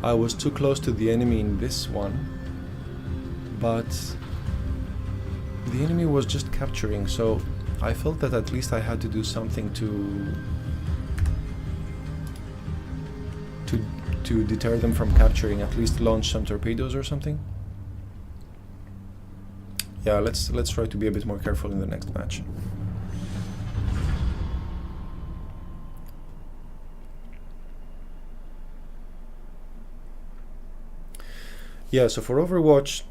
I was too close to the enemy in this one, but the enemy was just capturing, so I felt that at least I had to do something to deter them from capturing, at least launch some torpedoes or something. Yeah, let's try to be a bit more careful in the next match. Yeah, so for Overwatch,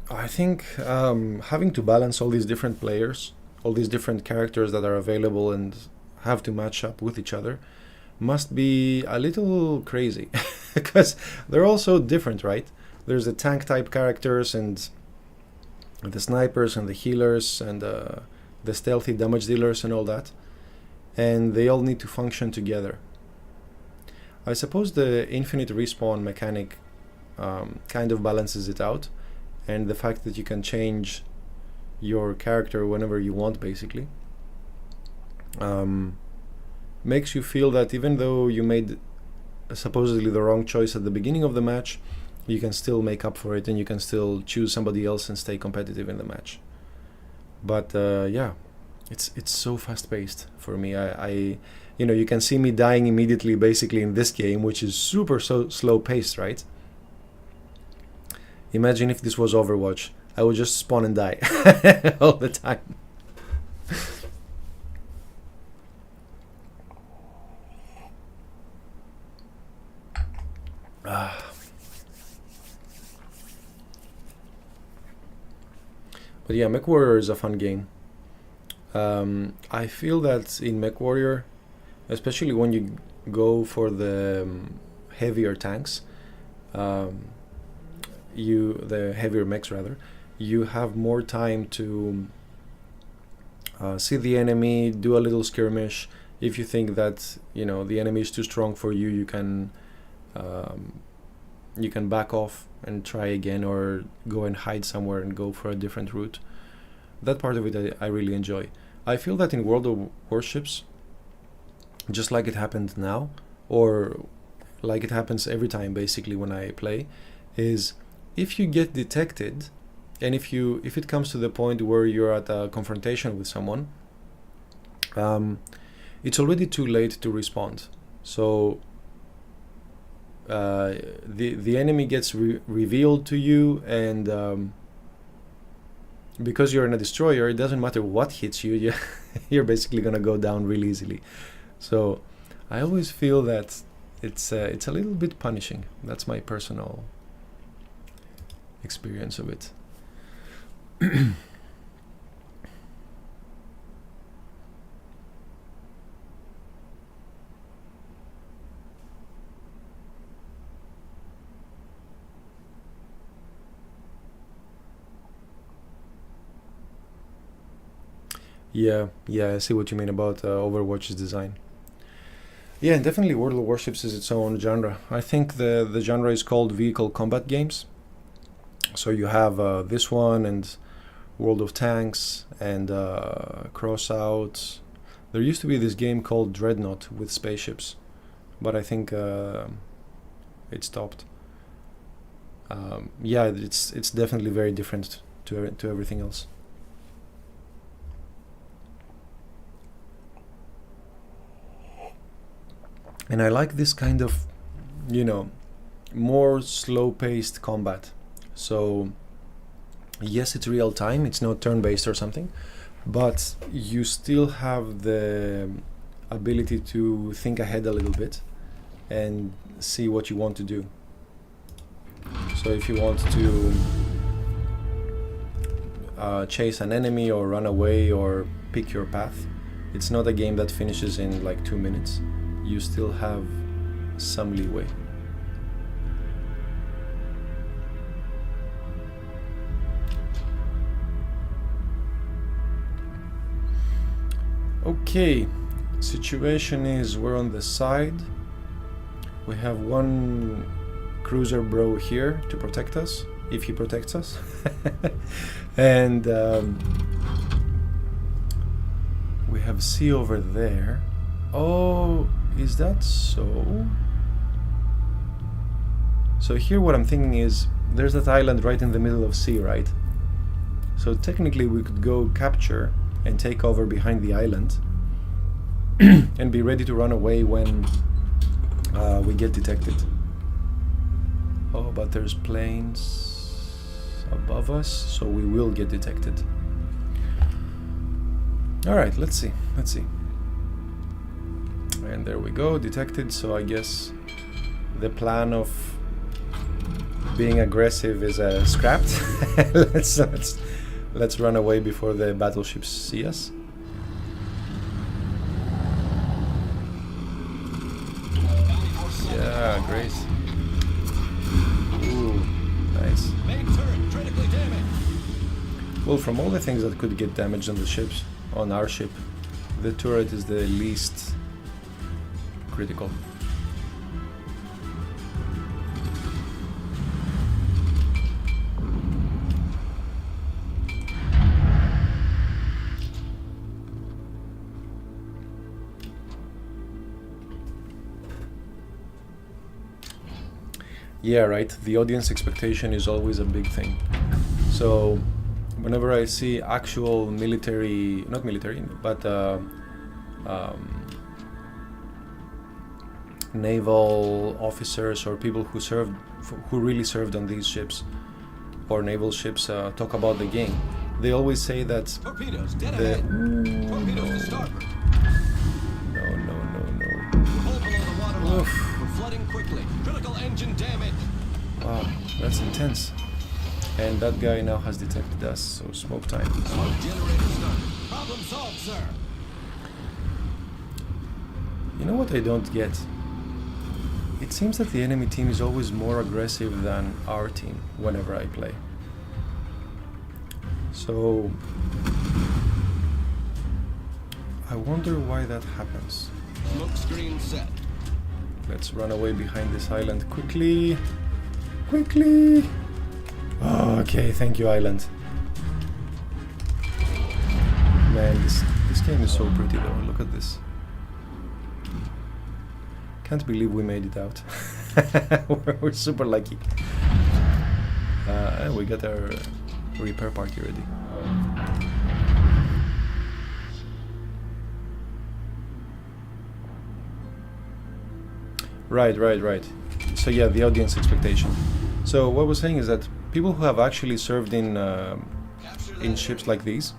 I think having to balance all these different players, all these different characters that are available and have to match up with each other must be a little crazy because they're all so different, right? There's the tank type characters and the snipers and the healers and the stealthy damage dealers and all that, and they all need to function together. I suppose the infinite respawn mechanic kind of balances it out, and the fact that you can change your character whenever you want basically makes you feel that even though you made supposedly the wrong choice at the beginning of the match, you can still make up for it and you can still choose somebody else and stay competitive in the match. But yeah, it's so fast-paced for me. I you know, you can see me dying immediately basically in this game, which is super slow-paced, right? Imagine if this was Overwatch. I would just spawn and die all the time. But yeah, MechWarrior is a fun game. I feel that in MechWarrior, especially when you go for the heavier tanks, the heavier mechs rather, you have more time to see the enemy, do a little skirmish. If you think that, you know, the enemy is too strong for you, you can back off and try again, or go and hide somewhere and go for a different route. That part of it I really enjoy. I feel that in World of Warships, just like it happened now, or like it happens every time basically when I play, is if you get detected, and if it comes to the point where you're at a confrontation with someone, it's already too late to respond. So the enemy gets revealed to you, and because you're in a destroyer, it doesn't matter what hits you, you're basically gonna go down really easily. So I always feel that it's a little bit punishing. That's my personal experience of it. Yeah, I see what you mean about Overwatch's design. Yeah, and definitely World of Warships is its own genre. I think the genre is called vehicle combat games. So you have this one and World of Tanks and Crossout. There used to be this game called Dreadnought with spaceships, but I think it stopped. Yeah, it's definitely very different to everything else. And I like this kind of, more slow-paced combat. So yes, it's real time, it's not turn-based or something, but you still have the ability to think ahead a little bit and see what you want to do. So if you want to chase an enemy or run away or pick your path, it's not a game that finishes in like 2 minutes. You still have some leeway. Okay, situation is we're on the side. We have one cruiser bro here to protect us, if he protects us. And we have C over there. Oh, is that so? So here what I'm thinking is there's that island right in the middle of sea, right? So technically we could go capture and take over behind the island and be ready to run away when we get detected. Oh, but there's planes above us, so we will get detected. Alright, let's see. And there we go, detected. So I guess the plan of being aggressive is scrapped. Let's run away before the battleships see us. Yeah, great. Ooh, nice. Main turret critically damaged. Well, from all the things that could get damaged on the ships, on our ship, the turret is the least critical. Yeah, right. The audience expectation is always a big thing. So whenever I see actual military, not military, but naval officers or people who really served on these ships or naval ships talk about the game, they always say that Torpedoes dead ahead. Torpedoes to starboard. No. Hull below the waterline. Oof. We're flooding quickly. Critical engine damage. Wow, that's intense. And that guy now has detected us, so smoke time. Smoke generator started. Problem solved, sir. You know what I don't get? It seems that the enemy team is always more aggressive than our team whenever I play. So I wonder why that happens. Smoke screen set. Let's run away behind this island quickly. Quickly! Oh, okay, thank you, island. Man, this game is so pretty though. Look at this. Can't believe we made it out. We're super lucky. And we got our repair party ready. Right. So yeah, the audience expectation. So what we're saying is that people who have actually served in ships like these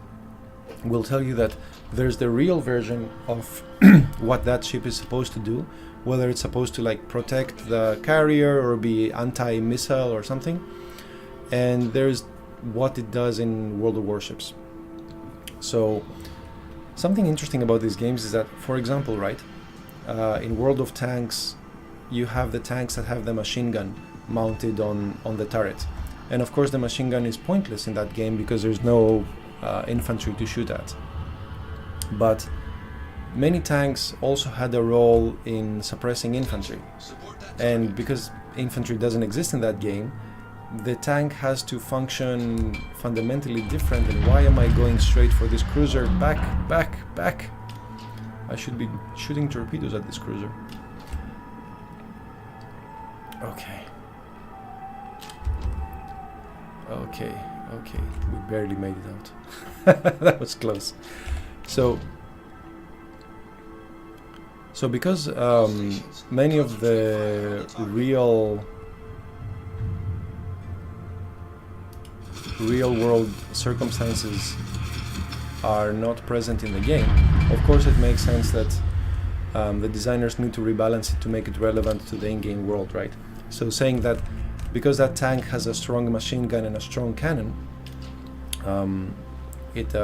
will tell you that there's the real version of what that ship is supposed to do, whether it's supposed to like protect the carrier or be anti-missile or something, and there's what it does in World of Warships. So something interesting about these games is that, for example, right, in World of Tanks, you have the tanks that have the machine gun mounted on the turret, and of course the machine gun is pointless in that game because there's no infantry to shoot at. but many tanks also had a role in suppressing infantry. And because infantry doesn't exist in that game, the tank has to function fundamentally different. And why am I going straight for this cruiser? Back, back, back. I should be shooting torpedoes at this cruiser. Okay. Okay, okay. We barely made it out. That was close. So because many of the real world circumstances are not present in the game, of course it makes sense that the designers need to rebalance it to make it relevant to the in-game world, right? So saying that because that tank has a strong machine gun and a strong cannon, it's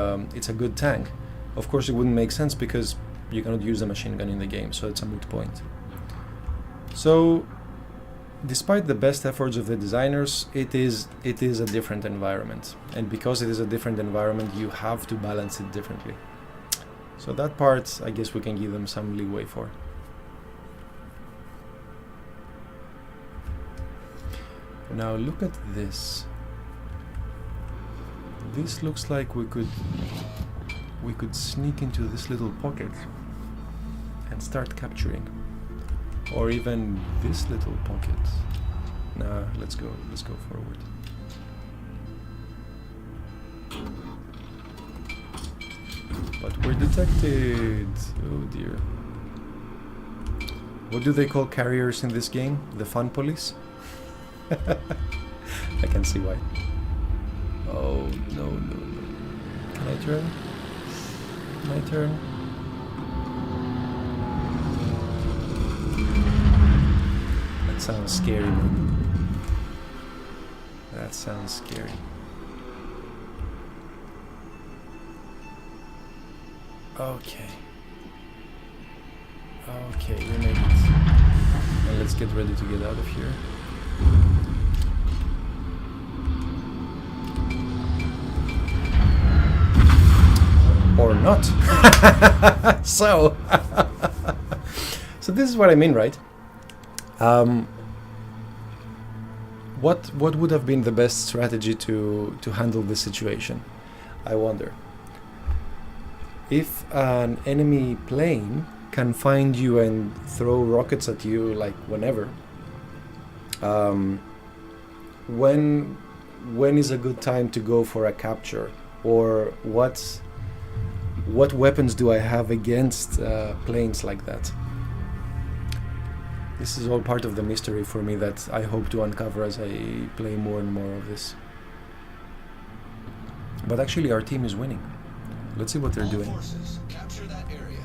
a good tank. Of course it wouldn't make sense because you cannot use a machine gun in the game, so it's a moot point. So despite the best efforts of the designers, it is a different environment, and because it is a different environment, you have to balance it differently. So that part, I guess we can give them some leeway for. Now look at this. This looks like we could sneak into this little pocket and start capturing. Or even this little pocket. Nah, let's go forward. But we're detected. Oh dear. What do they call carriers in this game? The fun police? I can see why. Oh no. Can I turn? My turn. That sounds scary, man. That sounds scary. Okay. Okay, we made it. And let's get ready to get out of here. Or not. So this is what I mean, right? What would have been the best strategy to handle this situation? I wonder. If an enemy plane can find you and throw rockets at you like whenever, when is a good time to go for a capture, or what weapons do I have against planes like that? This is all part of the mystery for me that I hope to uncover as I play more and more of this. But actually our team is winning. Let's see what they're doing. Forces, capture that area.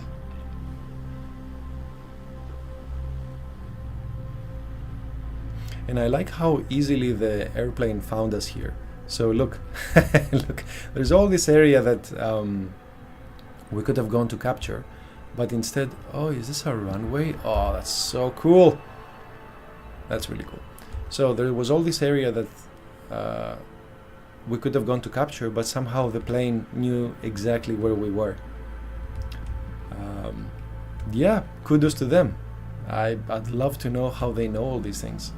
And I like how easily the airplane found us here. So look, look, there's all this area that we could have gone to capture, but instead, oh, is this a runway? Oh, that's so cool. That's really cool. So there was all this area that we could have gone to capture, but somehow the plane knew exactly where we were. Yeah, kudos to them. I'd love to know how they know all these things.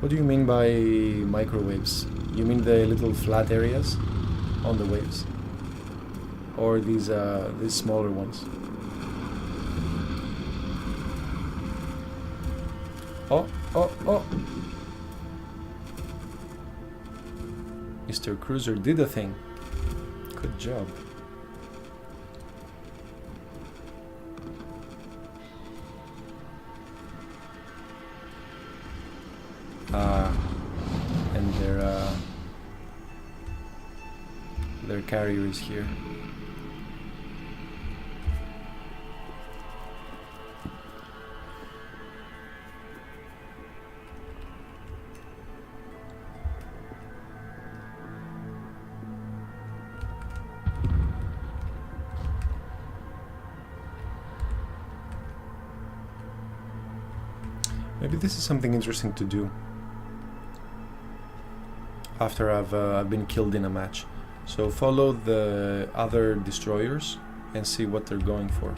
What do you mean by microwaves? You mean the little flat areas on the waves? Or these smaller ones? Oh. Mr. Cruiser did a thing. Good job. And their carrier is here. Maybe this is something interesting to do after I've been killed in a match. So follow the other destroyers and see what they're going for.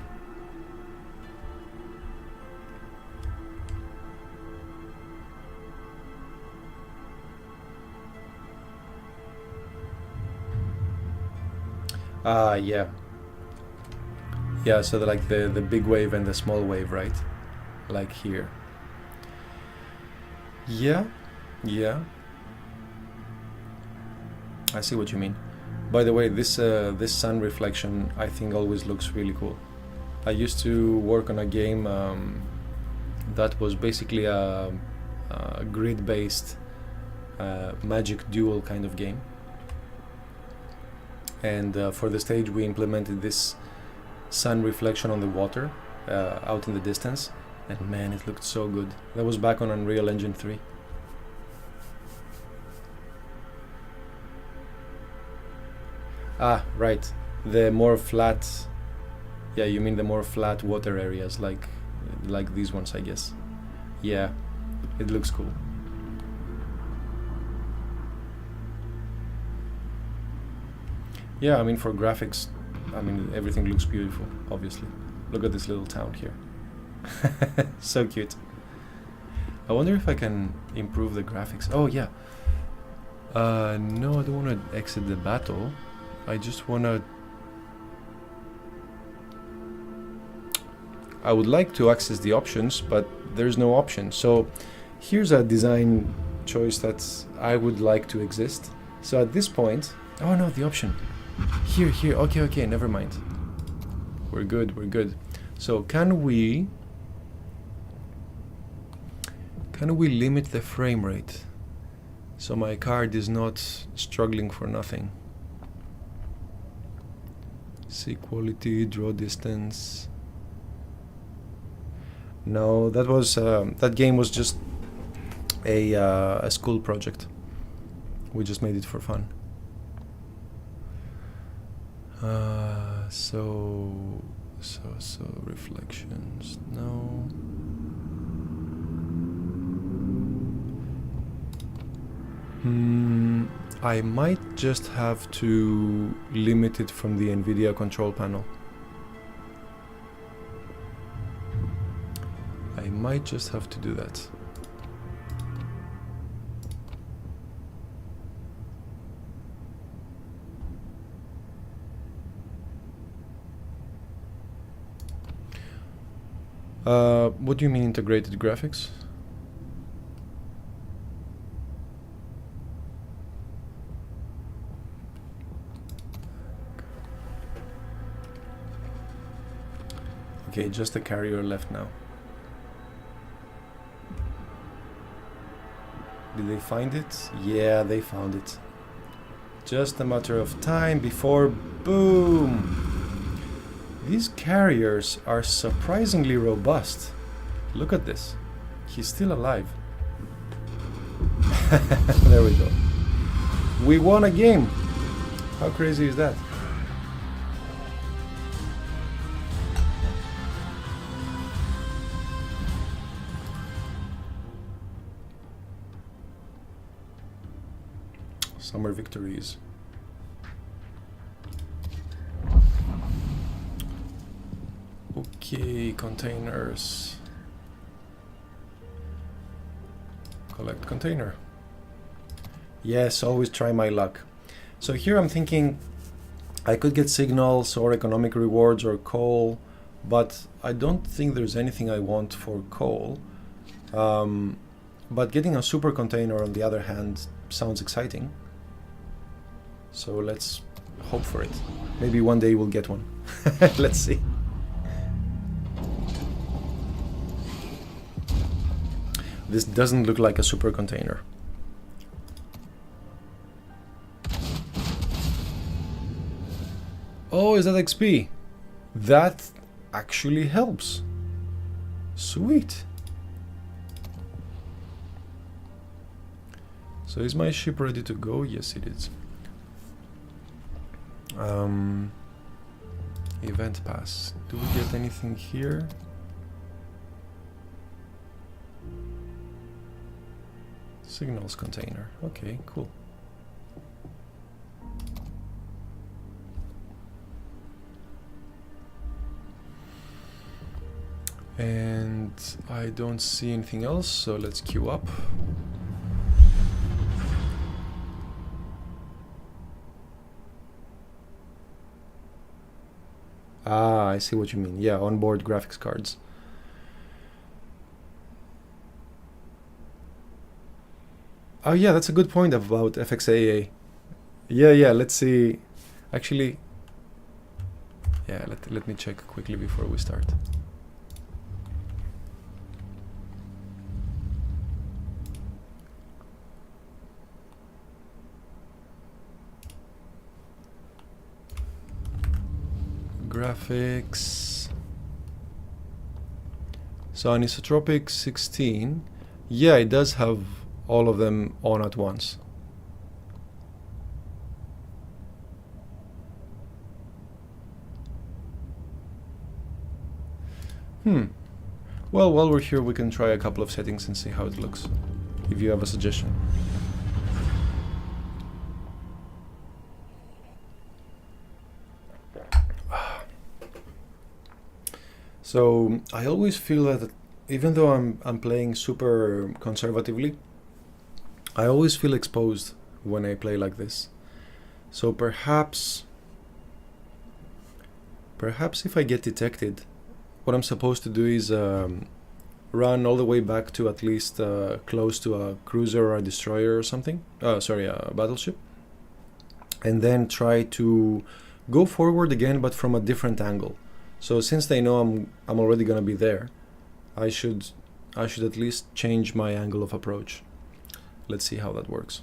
Yeah. Yeah, so like the big wave and the small wave, right? Like here. Yeah, yeah. I see what you mean. By the way, this sun reflection I think always looks really cool. I used to work on a game that was basically a grid-based magic duel kind of game. And for the stage we implemented this sun reflection on the water out in the distance, and man, it looked so good. That was back on Unreal Engine 3. Ah, right, the more flat, yeah, you mean the more flat water areas, like these ones, I guess. Yeah, it looks cool. Yeah, I mean, for graphics, I mean, everything looks beautiful, obviously. Look at this little town here. So cute. I wonder if I can improve the graphics. Oh, yeah. No, I don't want to exit the battle. I just want to... I would like to access the options, but there's no option. So here's a design choice that I would like to exist. So at this point... Oh, no, the option. Here, okay, never mind. We're good. So can we limit the frame rate so my card is not struggling for nothing? See quality, draw distance. No, that was that game was just a school project. We just made it for fun. So reflections, no. I might just have to limit it from the NVIDIA control panel. I might just have to do that. What do you mean integrated graphics? Okay, just the carrier left now. Did they find it? Yeah, they found it. Just a matter of time before boom! These carriers are surprisingly robust. Look at this. He's still alive. There we go. We won a game! How crazy is that? Summer victories. Okay, containers. Collect container. Yes, always try my luck. So here I'm thinking I could get signals or economic rewards or coal, but I don't think there's anything I want for coal. But getting a super container on the other hand sounds exciting. So let's hope for it. Maybe one day we'll get one. Let's see. This doesn't look like a super container. Oh, is that XP? That actually helps. Sweet. So is my ship ready to go? Yes, it is. Event pass. Do we get anything here? Signals container. Okay, cool. And I don't see anything else, so let's queue up. Ah, I see what you mean. Yeah, onboard graphics cards. Oh yeah, that's a good point about FXAA. Yeah, let's see. Actually, yeah, let me check quickly before we start. Graphics. So anisotropic 16. Yeah, it does have all of them on at once. Well, while we're here, we can try a couple of settings and see how it looks, if you have a suggestion. So I always feel that even though I'm playing super conservatively, I always feel exposed when I play like this. So perhaps if I get detected, what I'm supposed to do is run all the way back to at least close to a cruiser or a destroyer or something. Sorry, a battleship. And then try to go forward again, but from a different angle. So since they know I'm already gonna be there, I should at least change my angle of approach. Let's see how that works.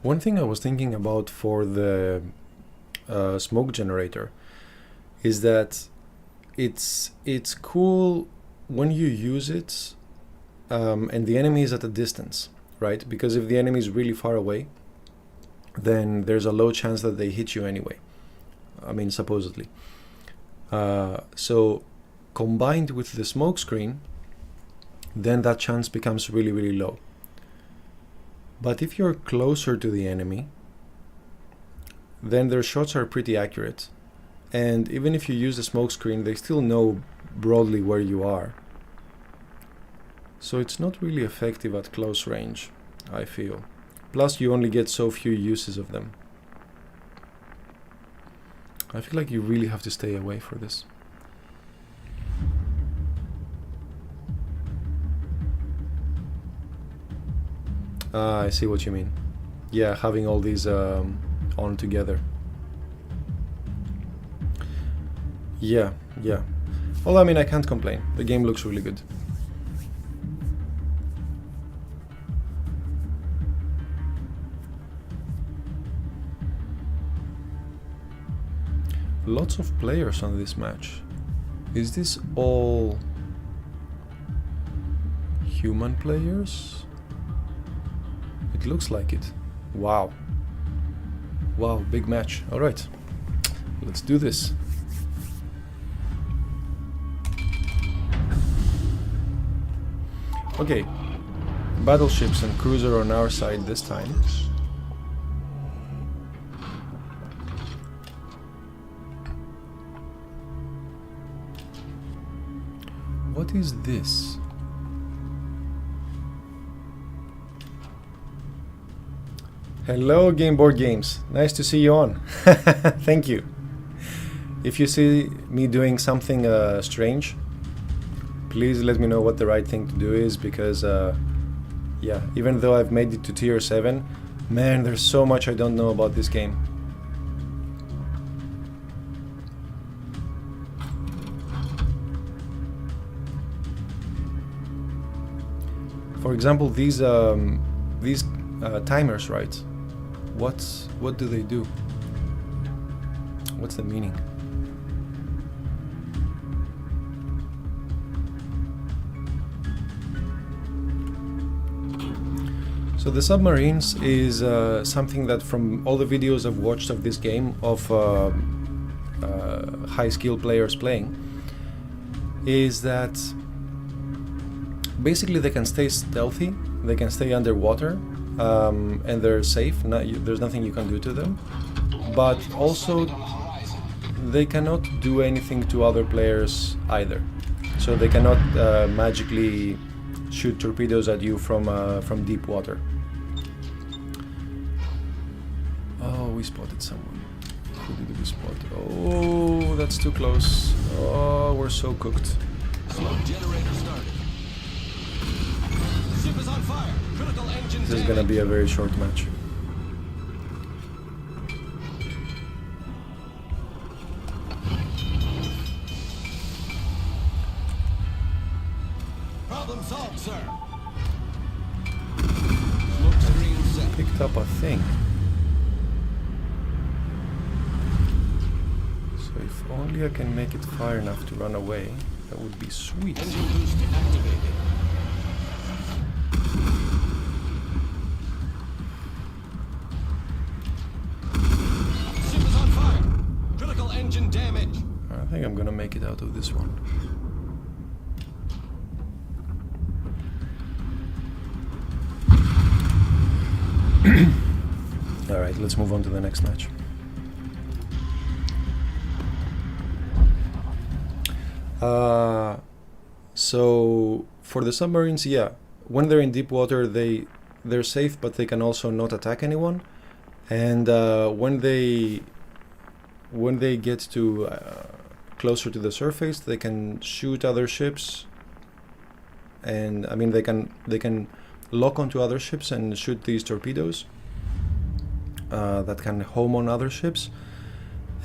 One thing I was thinking about for the smoke generator is that it's cool when you use it and the enemy is at a distance, right? Because if the enemy is really far away, then there's a low chance that they hit you anyway. I mean, supposedly. So combined with the smoke screen, then that chance becomes really, really low. But if you're closer to the enemy, then their shots are pretty accurate. And even if you use the smoke screen, they still know broadly where you are. So it's not really effective at close range, I feel. Plus you only get so few uses of them. I feel like you really have to stay away for this. I see what you mean. Yeah, having all these on together. Yeah. Well, I mean, I can't complain. The game looks really good. Lots of players on this match. Is this all human players? It looks like it. Wow, big match. All right, let's do this. Okay, battleships and cruiser on our side this time. What is this? Hello, Game Board Games. Nice to see you on. Thank you. If you see me doing something strange, please let me know what the right thing to do is, because yeah, even though I've made it to tier 7, man, there's so much I don't know about this game. For example, these timers, right? What do they do? What's the meaning? So the submarines is something that from all the videos I've watched of this game of high skill players playing, is that basically they can stay stealthy, they can stay underwater, and they're safe, there's nothing you can do to them, but also they cannot do anything to other players either. So they cannot magically shoot torpedoes at you from deep water. Oh, we spotted someone. Who did we spot? Oh, that's too close. Oh, we're so cooked. Smoke generator started. Ship is on fire. Critical engine This is gonna be a very short match. Problem solved, sir. Smoke screen set. Picked up a thing. So if only I can make it far enough to run away, that would be sweet. Engine boost activated. Ship is on fire. Critical engine damage. I think I'm gonna make it out of this one. Alright, let's move on to the next match. So for the submarines, yeah, when they're in deep water, they're safe, but they can also not attack anyone. And when they get to closer to the surface, they can shoot other ships. And I mean, they can lock onto other ships and shoot these torpedoes that can home on other ships.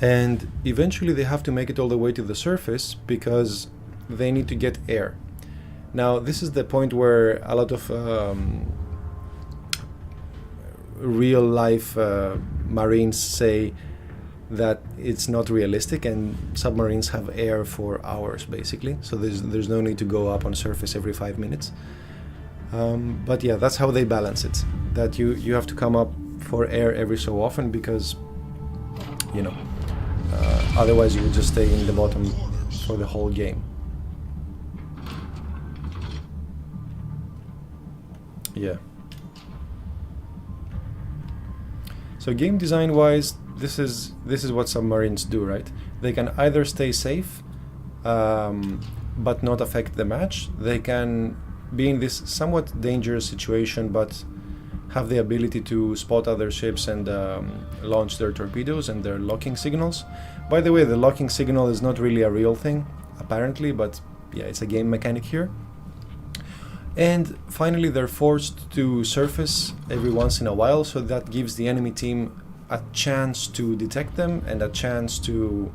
And eventually they have to make it all the way to the surface because they need to get air. Now this is the point where a lot of real life Marines say that it's not realistic, and submarines have air for hours basically, so there's no need to go up on surface every 5 minutes. But yeah, that's how they balance it, that you have to come up for air every so often because, you know, otherwise you would just stay in the bottom for the whole game. Yeah. So game design wise, this is what submarines do, right? They can either stay safe but not affect the match. They can be in this somewhat dangerous situation but have the ability to spot other ships and launch their torpedoes and their locking signals. By the way, the locking signal is not really a real thing, apparently, but yeah, it's a game mechanic here. And finally, they're forced to surface every once in a while, so that gives the enemy team a chance to detect them and a chance to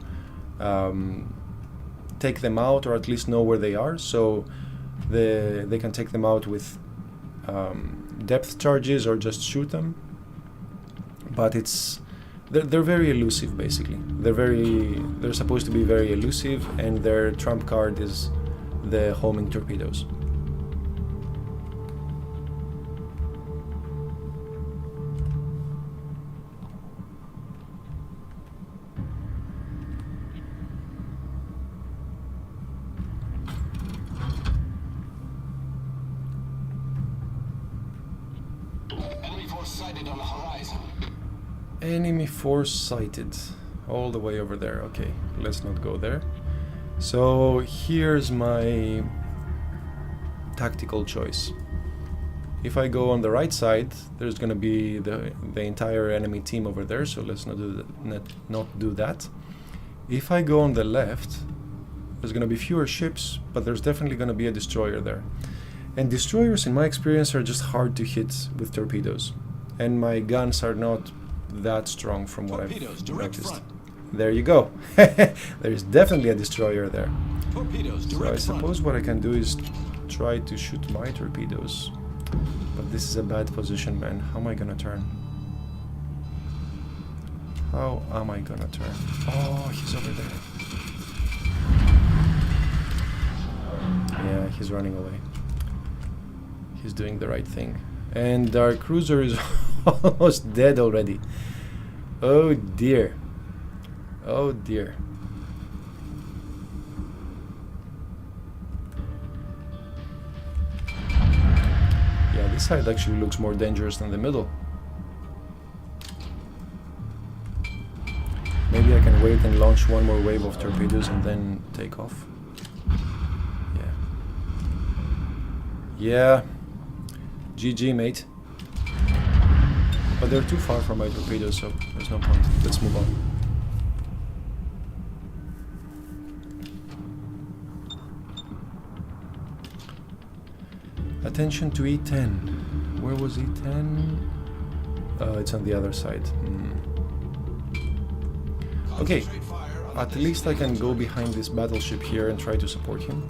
take them out, or at least know where they are, so they can take them out with depth charges or just shoot them. But they're very elusive basically. They're supposed to be very elusive, and their trump card is the homing torpedoes. Enemy force sighted on the horizon. Enemy force sighted all the way over there. Okay, let's not go there. So here's my tactical choice. If I go on the right side, there's gonna be the entire enemy team over there, so let's not do that. If I go on the left, there's gonna be fewer ships, but there's definitely gonna be a destroyer there. And destroyers, in my experience, are just hard to hit with torpedoes. And my guns are not that strong from what Torpedoes, I've direct noticed. front. There you go. There's definitely a destroyer there. Torpedoes, So I direct front. suppose what I can do is try to shoot my torpedoes. But this is a bad position, man. How am I gonna turn? How am I gonna turn? Oh, he's over there. Yeah, he's running away. He's doing the right thing. And our cruiser is almost dead already. Oh dear. Oh dear. Yeah, this side actually looks more dangerous than the middle. Maybe I can wait and launch one more wave of torpedoes and then take off. Yeah. Yeah. GG, mate. But they're too far from my torpedoes, so there's no point. Let's move on. Attention to E10. Where was E10? It's on the other side. Okay, at least I can go behind this battleship here and try to support him.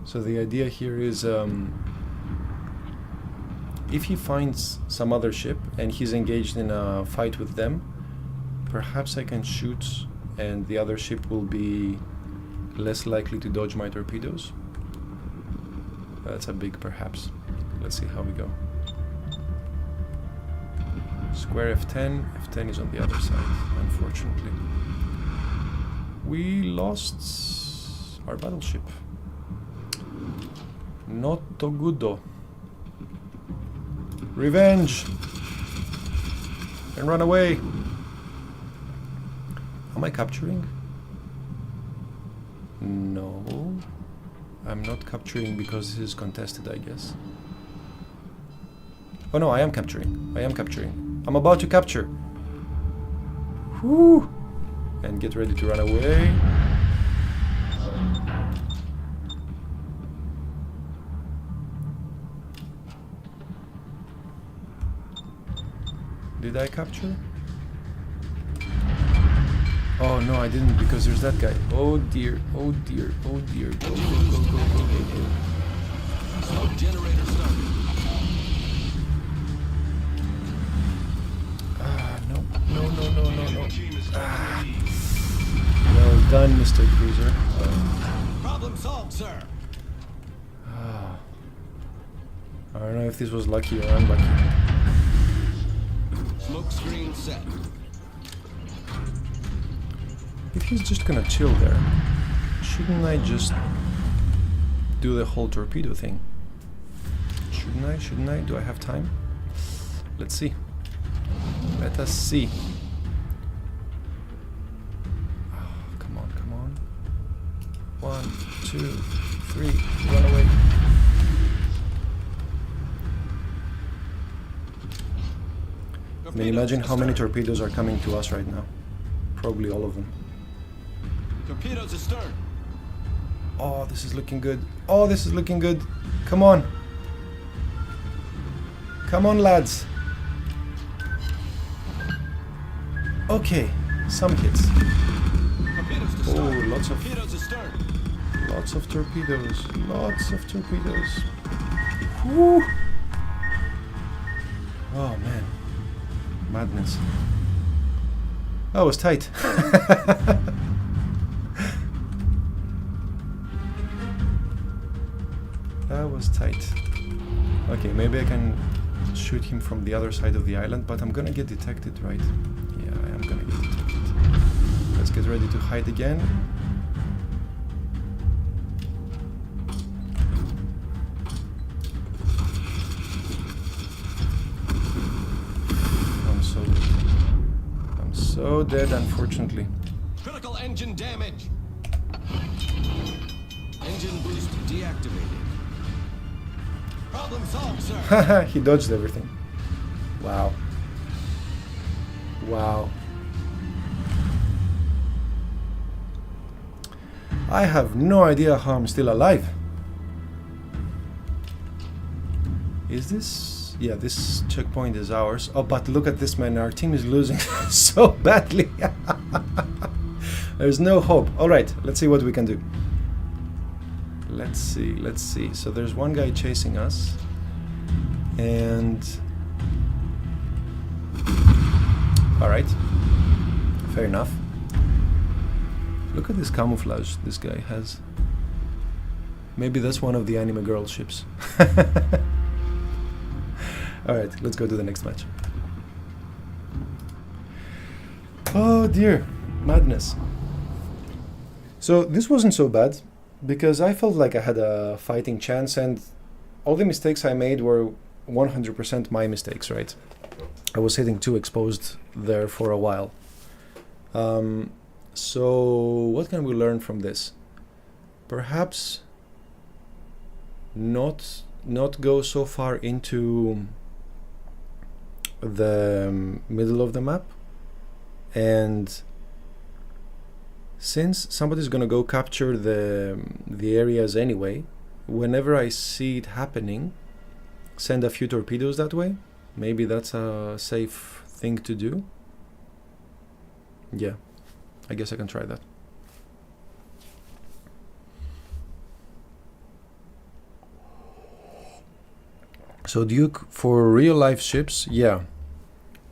So the idea here is if he finds some other ship and he's engaged in a fight with them, perhaps I can shoot and the other ship will be less likely to dodge my torpedoes. That's a big perhaps. Let's see how we go. Square F10. F10 is on the other side, unfortunately. We lost our battleship. Not so good though. Revenge! And run away! Am I capturing? No. I'm not capturing because this is contested, I guess. Oh no, I am capturing. I am capturing. I'm about to capture. Whoo! And get ready to run away. Did I capture? Oh no, I didn't because there's that guy. Oh dear, oh dear, oh dear. Go, go, go, go, go, go, go. Smoke generator started. No, no, no, no, no. Ah. Well done, Mr. Cruiser. Problem solved, sir. I don't know if this was lucky or unlucky. Smoke screen set. If he's just gonna chill there, shouldn't I just do the whole torpedo thing? Shouldn't I? Shouldn't I? Do I have time? Let's see. Let us see. Oh, come on, come on. 1, 2, 3, run away. I mean, imagine how many torpedoes are coming to us right now. Probably all of them. Torpedoes astern. Oh, this is looking good. Oh, this is looking good. Come on. Come on, lads. Okay, some hits. Oh, lots of torpedoes. Lots of torpedoes. Woo! Oh man, madness. That was tight. That was tight. Okay, maybe I can shoot him from the other side of the island, but I'm gonna get detected, right? Yeah, I am gonna get detected. Let's get ready to hide again. I'm so dead. I'm so dead, unfortunately. Critical engine damage. Engine boost deactivated. Problem solved, sir. Haha, he dodged everything. Wow. Wow. I have no idea how I'm still alive. Is this... Yeah, this checkpoint is ours. Oh, but look at this, man. Our team is losing so badly. There's no hope. Alright, let's see what we can do. Let's see, let's see. So there's one guy chasing us. And... Alright. Fair enough. Look at this camouflage this guy has. Maybe that's one of the anime girl ships. All right, let's go to the next match. Oh dear, madness. So this wasn't so bad because I felt like I had a fighting chance, and all the mistakes I made were 100% my mistakes, right? I was hitting too exposed there for a while. So what can we learn from this? Perhaps not go so far into the middle of the map, and since somebody's gonna go capture the areas anyway, whenever I see it happening, send a few torpedoes that way. Maybe that's a safe thing to do. Yeah, I guess I can try that. So Duke, for real life ships, yeah.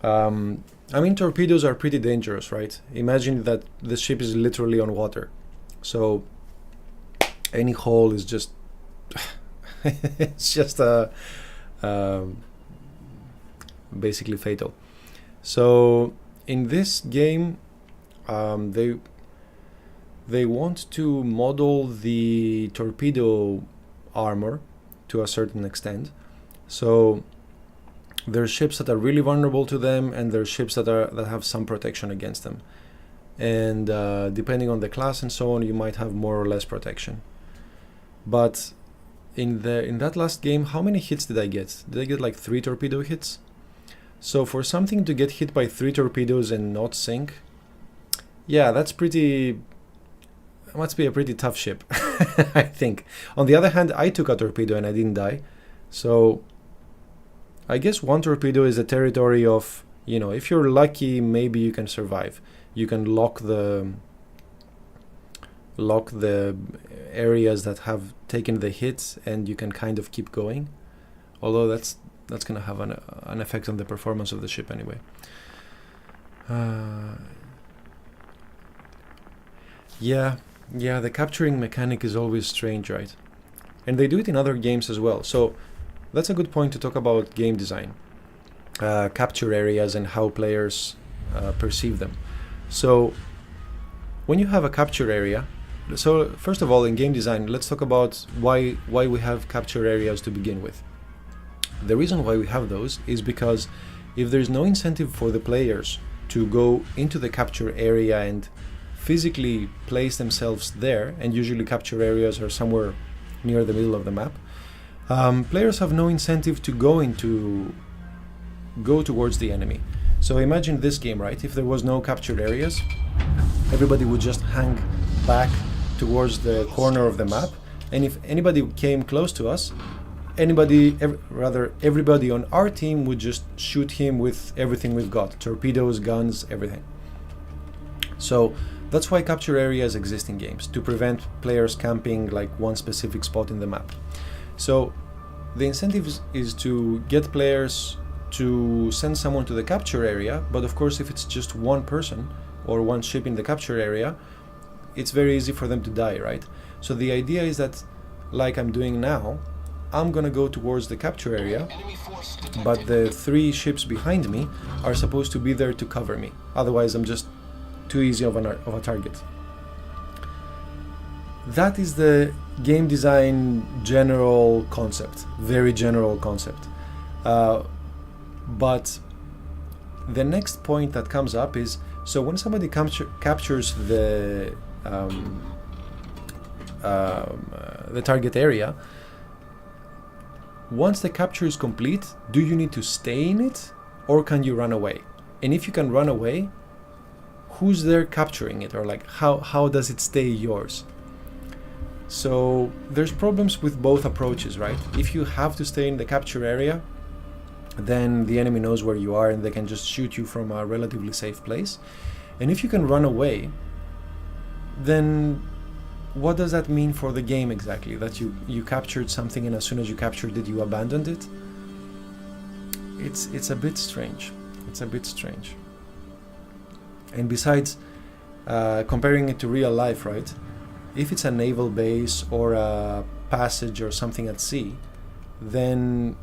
I mean, torpedoes are pretty dangerous, right? Imagine that the ship is literally on water. So any hole is just, it's just basically fatal. So in this game, they want to model the torpedo armor to a certain extent. So there's ships that are really vulnerable to them, and there's ships that have some protection against them. And depending on the class and so on, you might have more or less protection. But in that last game, how many hits did I get? Did I get like 3 torpedo hits? So for something to get hit by 3 torpedoes and not sink, yeah, must be a pretty tough ship, I think. On the other hand, I took a torpedo and I didn't die. So I guess 1 torpedo is a territory of, you know, if you're lucky, maybe you can survive. You can lock the areas that have taken the hits, and you can kind of keep going. Although that's going to have an effect on the performance of the ship anyway. Yeah, the capturing mechanic is always strange, right? And they do it in other games as well. So that's a good point to talk about game design, capture areas, and how players perceive them. So when you have a capture area, so first of all, in game design, let's talk about why we have capture areas to begin with. The reason why we have those is because if there's no incentive for the players to go into the capture area and physically place themselves there, and usually capture areas are somewhere near the middle of the map, players have no incentive to go towards the enemy. So imagine this game, right? If there was no captured areas, everybody would just hang back towards the corner of the map, and if anybody came close to us, everybody on our team would just shoot him with everything we've got, torpedoes, guns, everything. So that's why capture areas exist in games, to prevent players camping like one specific spot in the map. So the incentive is to get players to send someone to the capture area, but of course if it's just one person or one ship in the capture area, it's very easy for them to die, right? So the idea is that, like I'm doing now, I'm gonna go towards the capture area, but the 3 ships behind me are supposed to be there to cover me. Otherwise I'm just too easy of a target. That is the game design general concept, very general concept. But the next point that comes up is, so when somebody captures the target area, once the capture is complete, do you need to stay in it, or can you run away? And if you can run away, who's there capturing it, or like how does it stay yours? So there's problems with both approaches, right? If you have to stay in the capture area, then the enemy knows where you are and they can just shoot you from a relatively safe place. And if you can run away, then what does that mean for the game exactly? That you captured something, and as soon as you captured it, you abandoned it? It's a bit strange. It's a bit strange. And besides, comparing it to real life, right? If it's a naval base or a passage or something at sea, then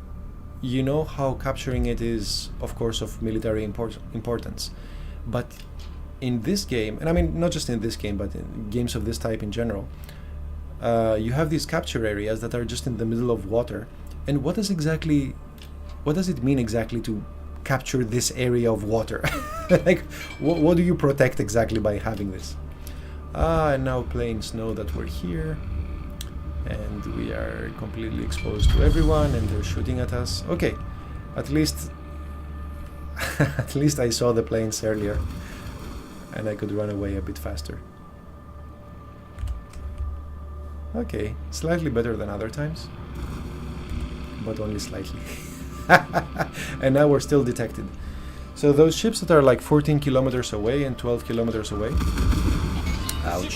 you know how capturing it is, of course, of military importance. But in this game, and I mean not just in this game, but in games of this type in general, you have these capture areas that are just in the middle of water. And what does it mean exactly to capture this area of water? Like, what do you protect exactly by having this? And now planes know that we're here, and we are completely exposed to everyone, and they're shooting at us. Okay, at least at least I saw the planes earlier, and I could run away a bit faster. Okay, slightly better than other times, but only slightly. And now we're still detected. So those ships that are like 14 kilometers away and 12 kilometers away, ouch.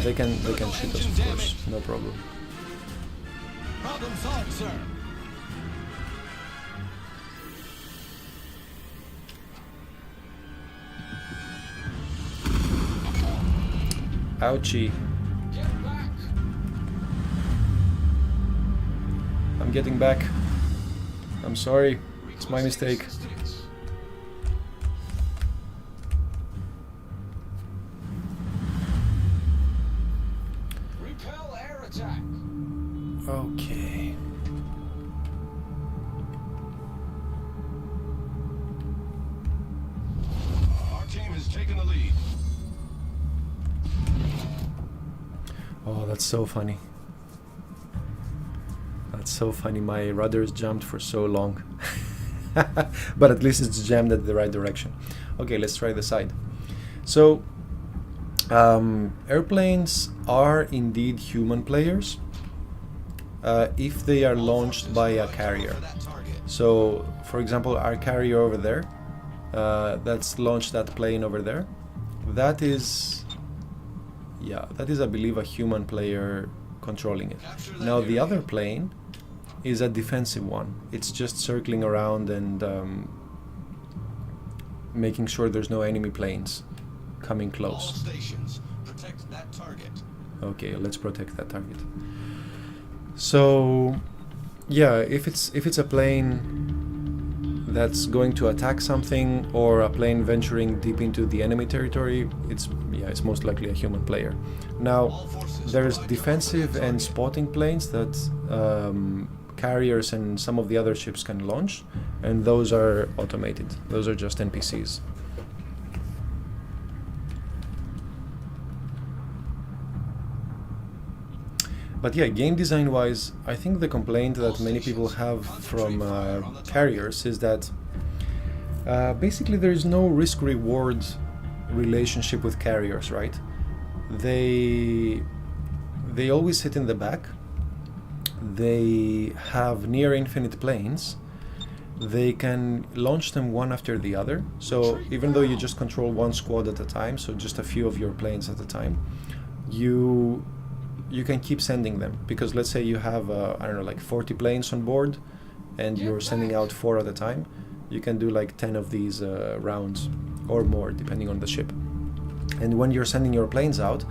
They can shoot us, of course, no problem. Problem solved, sir. Ouchie. Get back. I'm getting back. I'm sorry. It's my mistake. Repel air attack. Okay. Our team has taken the lead. Oh, that's so funny. That's so funny. My rudder's jumped for so long. But at least it's jammed at the right direction. Okay, let's try the side. So, airplanes are indeed human players if they are launched by a carrier. So, for example, our carrier over there, that's launched that plane over there. That is, yeah, that is, I believe, a human player controlling it. Now, the other plane is a defensive one. It's just circling around and making sure there's no enemy planes coming close. All stations, protect that target. Okay, let's protect that target. So, yeah, if it's a plane that's going to attack something, or a plane venturing deep into the enemy territory, it's most likely a human player. Now, there's defensive and spotting planes that carriers and some of the other ships can launch, and those are automated. Those are just NPCs. But yeah, game design wise, I think the complaint that many people have from carriers is that basically there is no risk-reward relationship with carriers, right? They always sit in the back. They have near infinite planes. They can launch them one after the other. So even though you just control one squad at a time, so just a few of your planes at a time, you can keep sending them. Because let's say you have, I don't know, like 40 planes on board, and you're sending out 4 at a time. You can do like 10 of these rounds or more, depending on the ship. And when you're sending your planes out,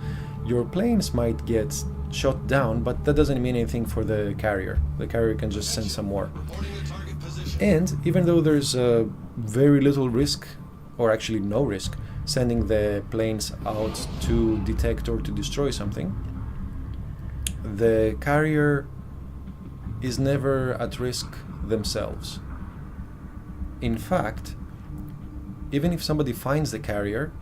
your planes might get shot down, but that doesn't mean anything for the carrier. The carrier can just send some more. And even though there's very little risk, or actually no risk, sending the planes out to detect or to destroy something, the carrier is never at risk themselves. In fact, even if somebody finds the carrier,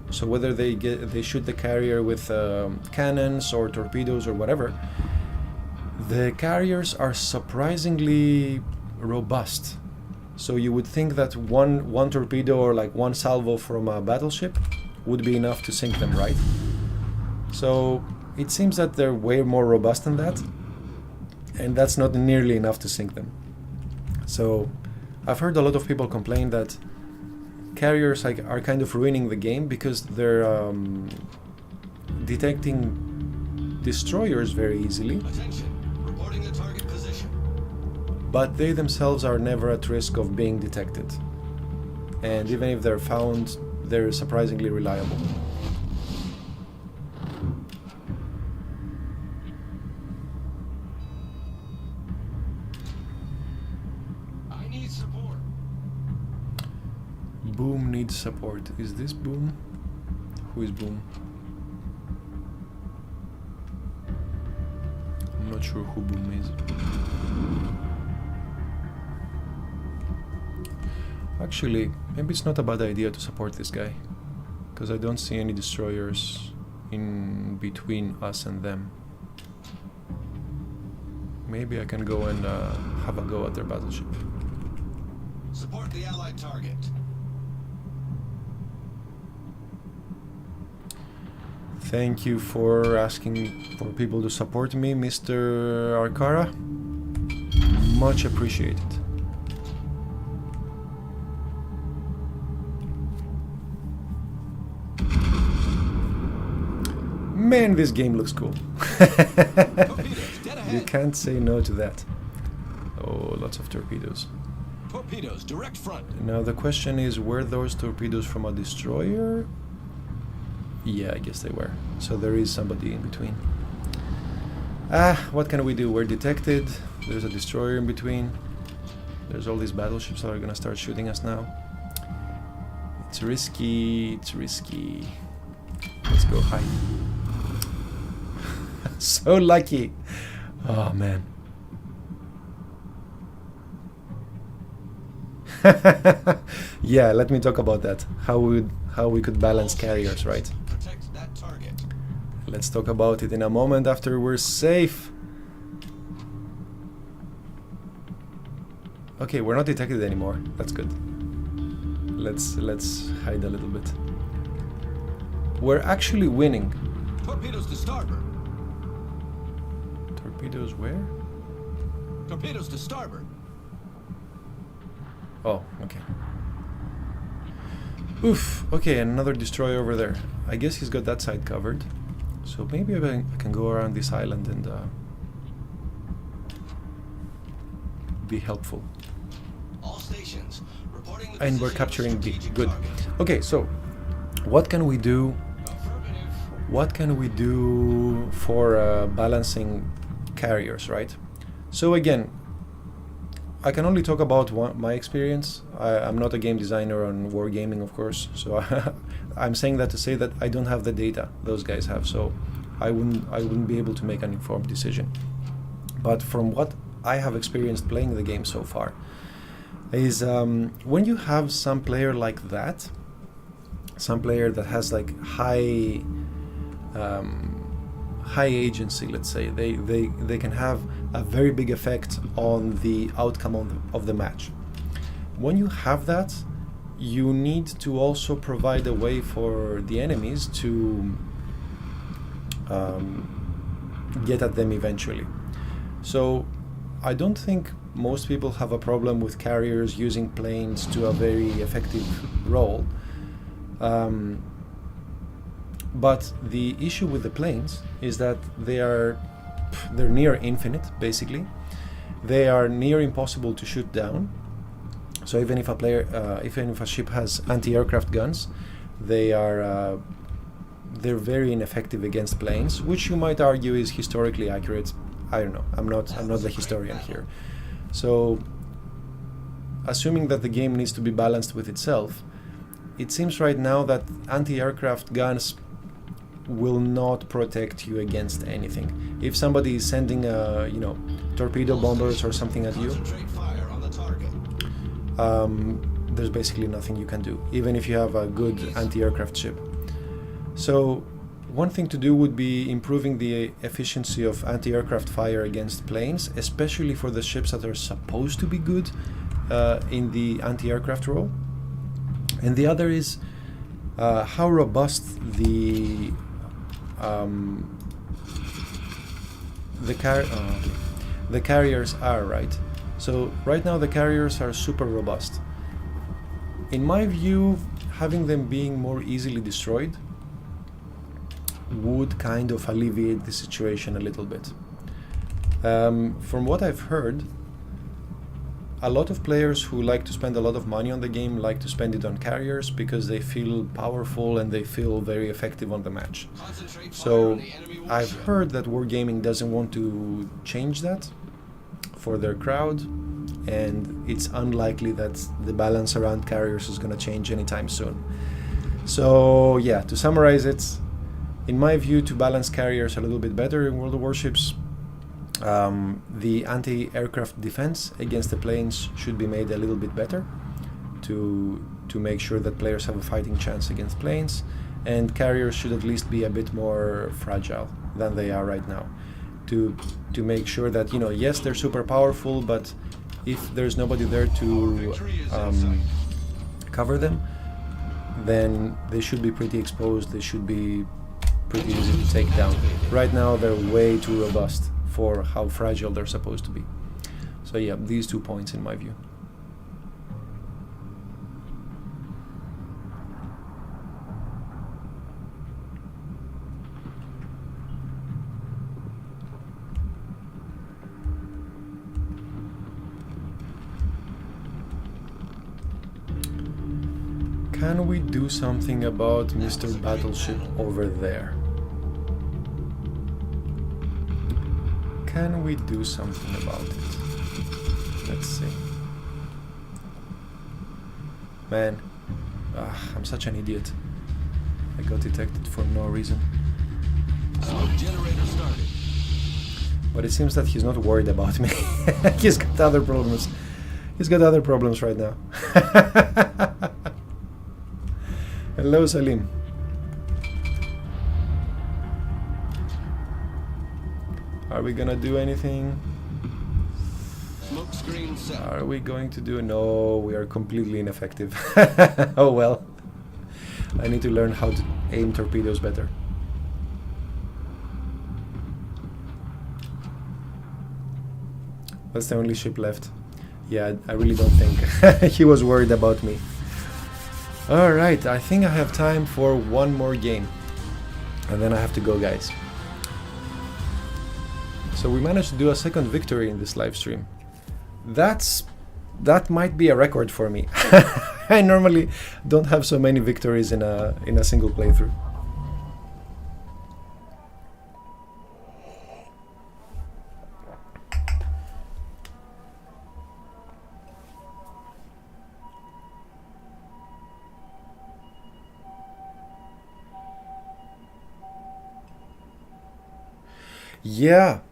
so whether they shoot the carrier with cannons or torpedoes or whatever, the carriers are surprisingly robust. So you would think that one torpedo or like one salvo from a battleship would be enough to sink them, right? So it seems that they're way more robust than that, and that's not nearly enough to sink them. So I've heard a lot of people complain that carriers are kind of ruining the game because they're detecting destroyers very easily. Attention, reporting the target position. But they themselves are never at risk of being detected. And even if they're found, they're surprisingly reliable. needs support. Boom needs support. Is this Boom? Who is Boom? I'm not sure who Boom is. Actually, maybe it's not a bad idea to support this guy, because I don't see any destroyers in between us and them. Maybe I can go and have a go at their battleship. Support the allied target. Thank you for asking for people to support me, Mr. Arcara. Much appreciated. Man, this game looks cool. You can't say no to that. Oh, lots of torpedoes. Torpedoes, direct front. Now the question is, were those torpedoes from a destroyer? Yeah, I guess they were. So there is somebody in between. What can we do? We're detected. There's a destroyer in between. There's all these battleships that are gonna start shooting us now. It's risky, it's risky. Let's go hide. So lucky. Oh man. Yeah, let me talk about that. How we could balance carriers, right? Protect that target. Let's talk about it in a moment after we're safe. Okay, we're not detected anymore. That's good. Let's hide a little bit. We're actually winning. Torpedoes to starboard. Torpedoes where? Torpedoes to starboard. Oh, okay. Oof, okay, another destroyer over there. I guess he's got that side covered. So maybe I can go around this island and be helpful. All stations reporting the And we're position of capturing B. strategic Good. target. Okay, so what can we do? Affirmative. What can we do for balancing carriers, right? So again, I can only talk about my experience. I'm not a game designer on wargaming, of course, so I'm saying that to say that I don't have the data those guys have, so I wouldn't be able to make an informed decision. But from what I have experienced playing the game so far, is when you have some player like that, some player that has like high agency, let's say, they can have a very big effect on the outcome of the match. When you have that, you need to also provide a way for the enemies to get at them eventually. So I don't think most people have a problem with carriers using planes to a very effective role. But the issue with the planes is that they're near infinite, basically. They are near impossible to shoot down. So even if a ship has anti-aircraft guns, they're very ineffective against planes, which you might argue is historically accurate. I don't know. I'm not the historian here. So assuming that the game needs to be balanced with itself, it seems right now that anti-aircraft guns will not protect you against anything. If somebody is sending torpedo bombers or something at you, Concentrate fire on the target. there's basically nothing you can do, even if you have a good anti-aircraft ship. So one thing to do would be improving the efficiency of anti-aircraft fire against planes, especially for the ships that are supposed to be good in the anti-aircraft role. And the other is how robust the carriers are, right? So right now the carriers are super robust. In my view, having them being more easily destroyed would kind of alleviate the situation a little bit. From what I've heard, a lot of players who like to spend a lot of money on the game like to spend it on carriers because they feel powerful and they feel very effective on the match. Concentrate fire So on the enemy I've warship. heard that Wargaming doesn't want to change that for their crowd, and it's unlikely that the balance around carriers is going to change anytime soon. So yeah, to summarize it, in my view, to balance carriers a little bit better in World of Warships, the anti-aircraft defense against the planes should be made a little bit better to make sure that players have a fighting chance against planes, and carriers should at least be a bit more fragile than they are right now, to make sure that, you know, yes, they're super powerful, but if there's nobody there to cover them, then they should be pretty exposed. They should be pretty easy to take down. Right now they're way too robust for how fragile they're supposed to be. So yeah, these 2 points in my view. Can we do something about Mr. Battleship over there? Can we do something about it? Let's see. Man, I'm such an idiot. I got detected for no reason. Smoke generator started. But it seems that he's not worried about me. He's got other problems. He's got other problems right now. Hello, Salim. Are we gonna do anything? Smoke screen set. Are we going to do? No, we are completely ineffective. Oh well. I need to learn how to aim torpedoes better. That's the only ship left. Yeah, I really don't think he was worried about me. Alright, I think I have time for one more game. And then I have to go, guys. So we managed to do a second victory in this live stream. That might be a record for me. I normally don't have so many victories in a single playthrough.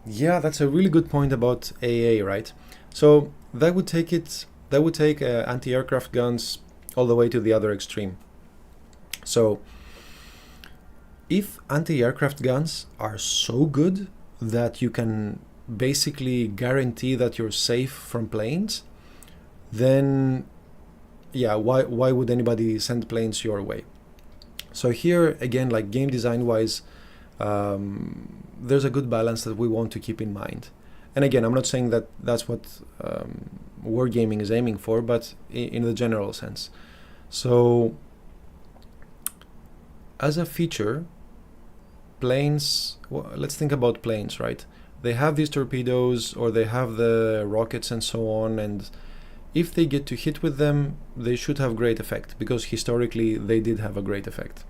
Yeah, that's a really good point about AA, right? So that would take anti-aircraft guns all the way to the other extreme. So if anti-aircraft guns are so good that you can basically guarantee that you're safe from planes, then yeah, why would anybody send planes your way? So here again, like game design wise, there's a good balance that we want to keep in mind. And again, I'm not saying that that's what wargaming is aiming for, but in the general sense. So as a feature, planes, well, let's think about planes, right? They have these torpedoes, or they have the rockets and so on, and if they get to hit with them, they should have great effect, because historically they did have a great effect.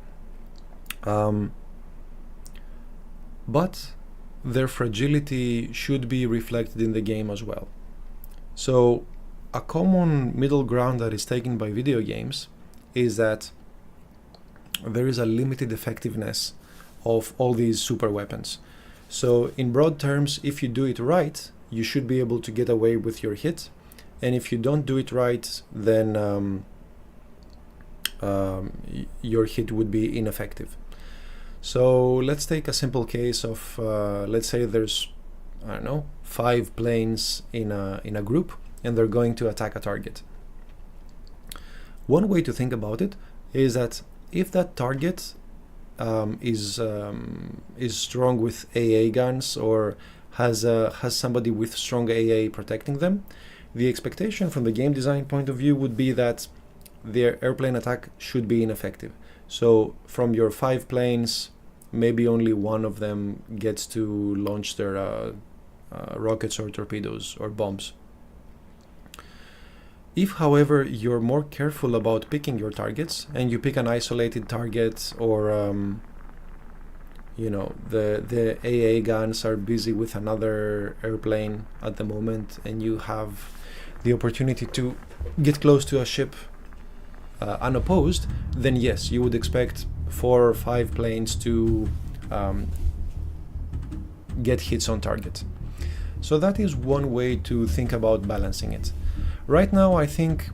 But their fragility should be reflected in the game as well. So a common middle ground that is taken by video games is that there is a limited effectiveness of all these super weapons. So in broad terms, if you do it right, you should be able to get away with your hit, and if you don't do it right, then your hit would be ineffective. So let's take a simple case of, let's say there's, I don't know, 5 planes in a group, and they're going to attack a target. One way to think about it is that if that target is strong with AA guns, or has somebody with strong AA protecting them, the expectation from the game design point of view would be that their airplane attack should be ineffective. So from your 5 planes, maybe only one of them gets to launch their rockets or torpedoes or bombs. If, however, you're more careful about picking your targets, and you pick an isolated target, or you know, the AA guns are busy with another airplane at the moment, and you have the opportunity to get close to a ship unopposed, then yes, you would expect 4 or 5 planes to get hits on target. So that is one way to think about balancing it. Right now, I think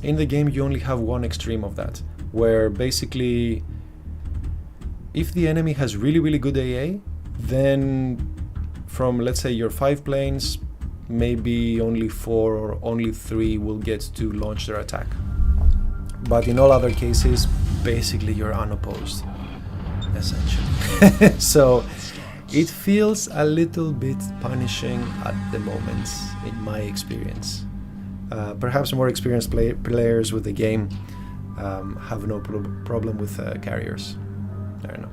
in the game you only have one extreme of that, where basically if the enemy has really good AA, then from, let's say, your 5 planes, maybe only 4 or only 3 will get to launch their attack. But in all other cases, basically you're unopposed, essentially. So it feels a little bit punishing at the moment, in my experience. Perhaps more experienced players with the game have no problem with carriers. I don't know.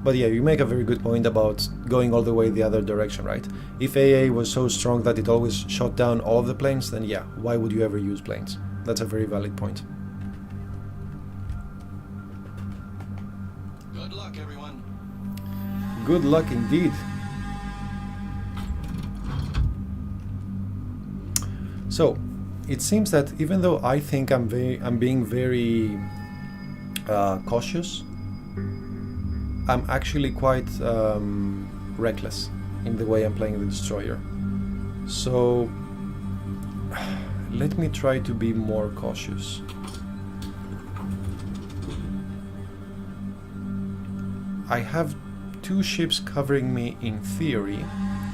But yeah, you make a very good point about going all the way the other direction, right? If AA was so strong that it always shot down all of the planes, then yeah, why would you ever use planes? That's a very valid point. Good luck, everyone. Good luck indeed. So, it seems that even though I think I'm being very cautious, I'm actually quite reckless in the way I'm playing the destroyer. So let me try to be more cautious. I have 2 ships covering me in theory.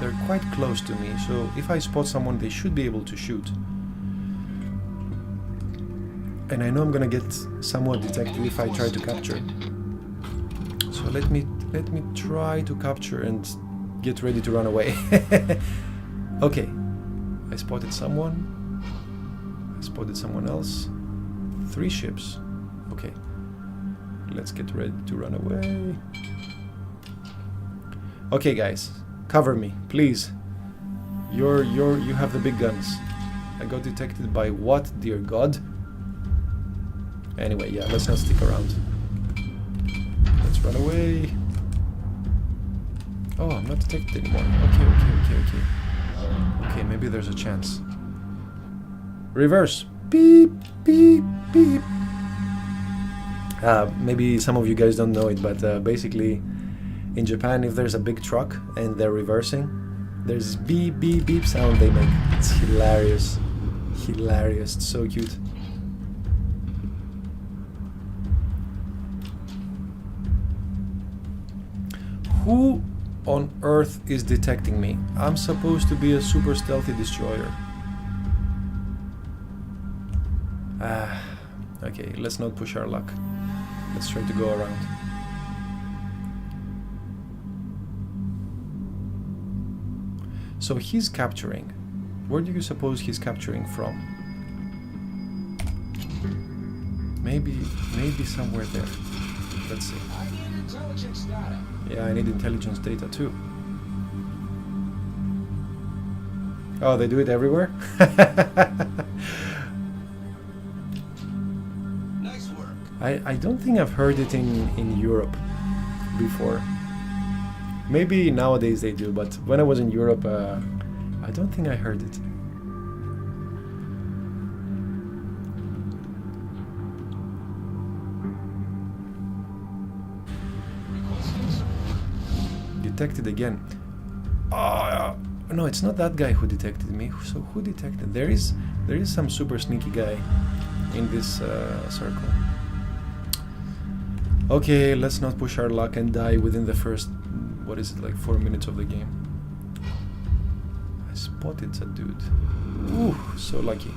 They're quite close to me, so if I spot someone, they should be able to shoot. And I know I'm gonna get somewhat detected if I try to capture. So let me try to capture and get ready to run away. Okay, I spotted someone. I spotted someone else. 3 ships. Okay, let's get ready to run away. Okay, guys, cover me, please. You have the big guns. I got detected by what, dear God? Anyway, yeah, let's not stick around. Let's run away. Oh, I'm not detected anymore. Okay, maybe there's a chance. Reverse. Beep, beep, beep. Maybe some of you guys don't know it, but basically in Japan, if there's a big truck and they're reversing, there's beep, beep, beep sound they make. It's hilarious. Hilarious. It's so cute. Who on earth is detecting me? I'm supposed to be a super stealthy destroyer. Okay, let's not push our luck. Let's try to go around. So he's capturing. Where do you suppose he's capturing from? Maybe somewhere there. Let's see. I need intelligence data. Yeah, I need intelligence data too. Oh, they do it everywhere? Nice work. I don't think I've heard it in Europe before. Maybe nowadays they do, but when I was in Europe, I don't think I heard it. Detected again. No, it's not that guy who detected me. So who detected? There is some super sneaky guy in this circle. Okay, let's not push our luck and die within the first, what is it, like 4 minutes of the game. I spotted a dude. Ooh, so lucky.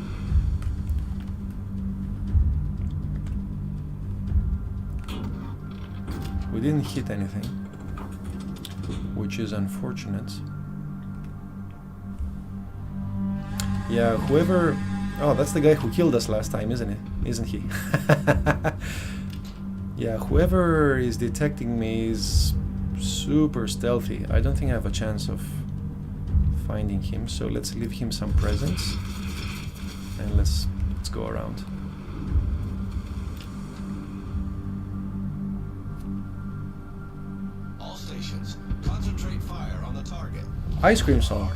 We didn't hit anything, which is unfortunate. Yeah, whoever... Oh, that's the guy who killed us last time, isn't it? Isn't he? Yeah, whoever is detecting me is super stealthy. I don't think I have a chance of finding him, so let's leave him some presents and let's go around. All stations, concentrate fire. Ice cream song.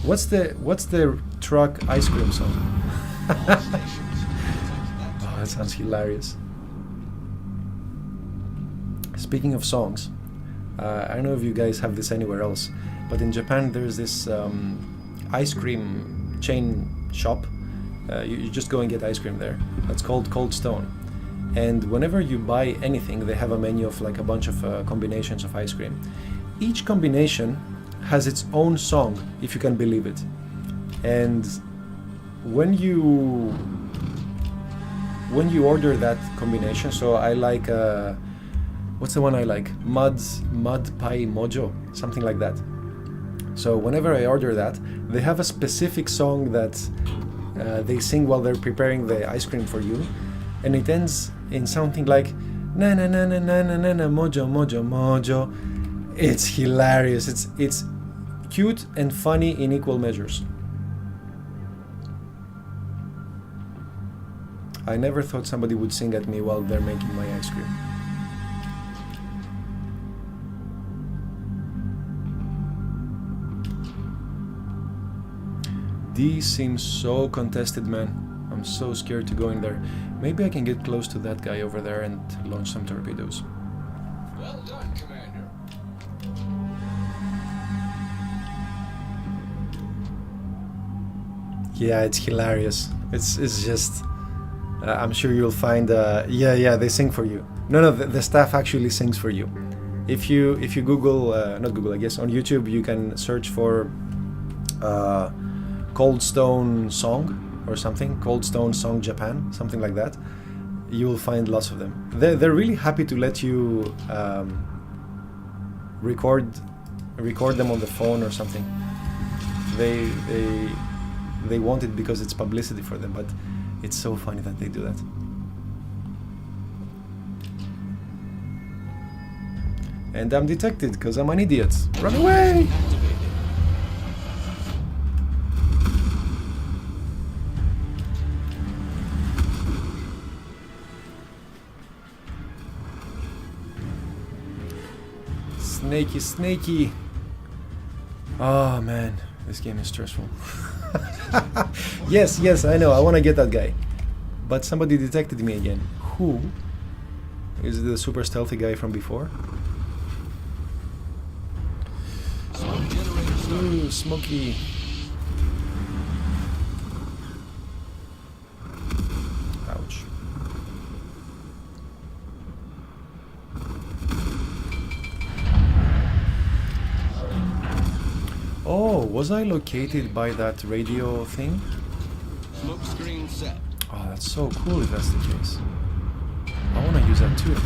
What's the truck ice cream song? Oh, that sounds hilarious. Speaking of songs, I don't know if you guys have this anywhere else, but in Japan there's this ice cream chain shop. You just go and get ice cream there. That's called Cold Stone. And whenever you buy anything, they have a menu of like a bunch of combinations of ice cream. Each combination has its own song, if you can believe it. And when you order that combination, so I like what's the one I like? Mud Pie Mojo, something like that. So whenever I order that, they have a specific song that they sing while they're preparing the ice cream for you, and it ends in something like na na na na na na na na mojo mojo mojo. It's hilarious. It's cute and funny in equal measures. I never thought somebody would sing at me while they're making my ice cream. These seems so contested, man. I'm so scared to go in there. Maybe I can get close to that guy over there and launch some torpedoes. Well done, Commander. Yeah, it's hilarious. It's just... I'm sure you'll find... yeah, they sing for you. No, the staff actually sings for you. If you Google... not Google, I guess. On YouTube, you can search for... Cold Stone Song or something. Cold Stone Song Japan. Something like that. You will find lots of them. They're really happy to let you... record them on the phone or something. They want it because it's publicity for them, but it's so funny that they do that. And I'm detected because I'm an idiot. Run away! Snaky, snaky. Oh man, this game is stressful. Yes, I know, I want to get that guy. But somebody detected me again. Who? Is it the super stealthy guy from before? Ooh, smoky. Ouch. Oh, was I located by that radio thing? Smoke screen set. Oh, that's so cool if that's the case. I want to use that too.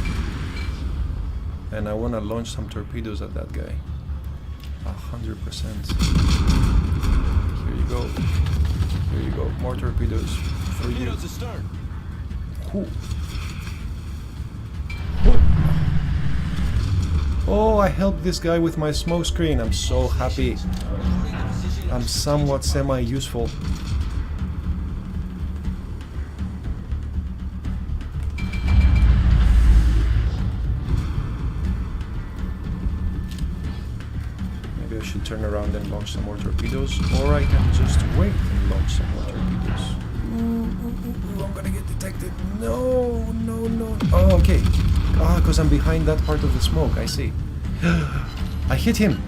And I want to launch some torpedoes at that guy. 100%. Here you go. Here you go. More torpedoes for you. Torpedoes astern. Ooh. Oh, I helped this guy with my smoke screen. I'm so happy. I'm somewhat semi-useful. Maybe I should turn around and launch some more torpedoes, or I can just wait and launch some more torpedoes. Ooh, I'm gonna get detected. No. Oh, okay. Ah, because I'm behind that part of the smoke, I see. I hit him.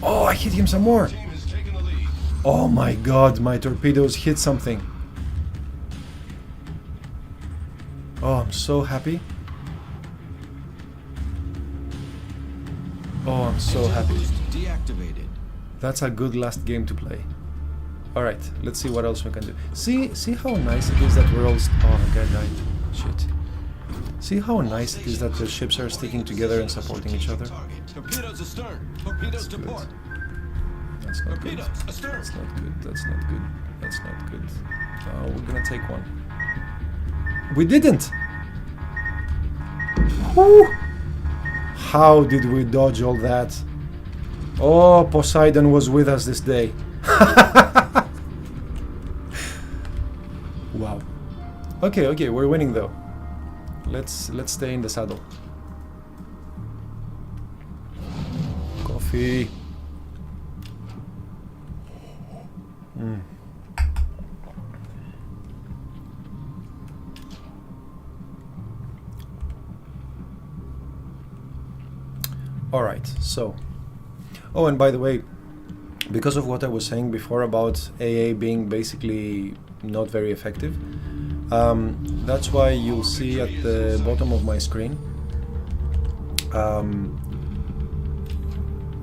Oh, I hit him some more. Team has taken the lead. Oh my god, my torpedoes hit something. Oh, I'm so happy. Oh, I'm so happy. Boost deactivated. That's a good last game to play. Alright, let's see what else we can do. See how nice it is that we're all... Oh, my guy died. Shit. See how nice it is that the ships are sticking together and supporting each other? Torpedoes astern. Torpedoes to good. port. That's not good. Torpedoes astern. That's not good. That's not good. That's not good. We're gonna take one. We didn't! Whew. How did we dodge all that? Oh, Poseidon was with us this day. Wow. Okay, we're winning though. Let's stay in the saddle. Coffee. All right, so, oh, and by the way, because of what I was saying before about AA being basically not very effective, that's why you'll see at the bottom of my screen,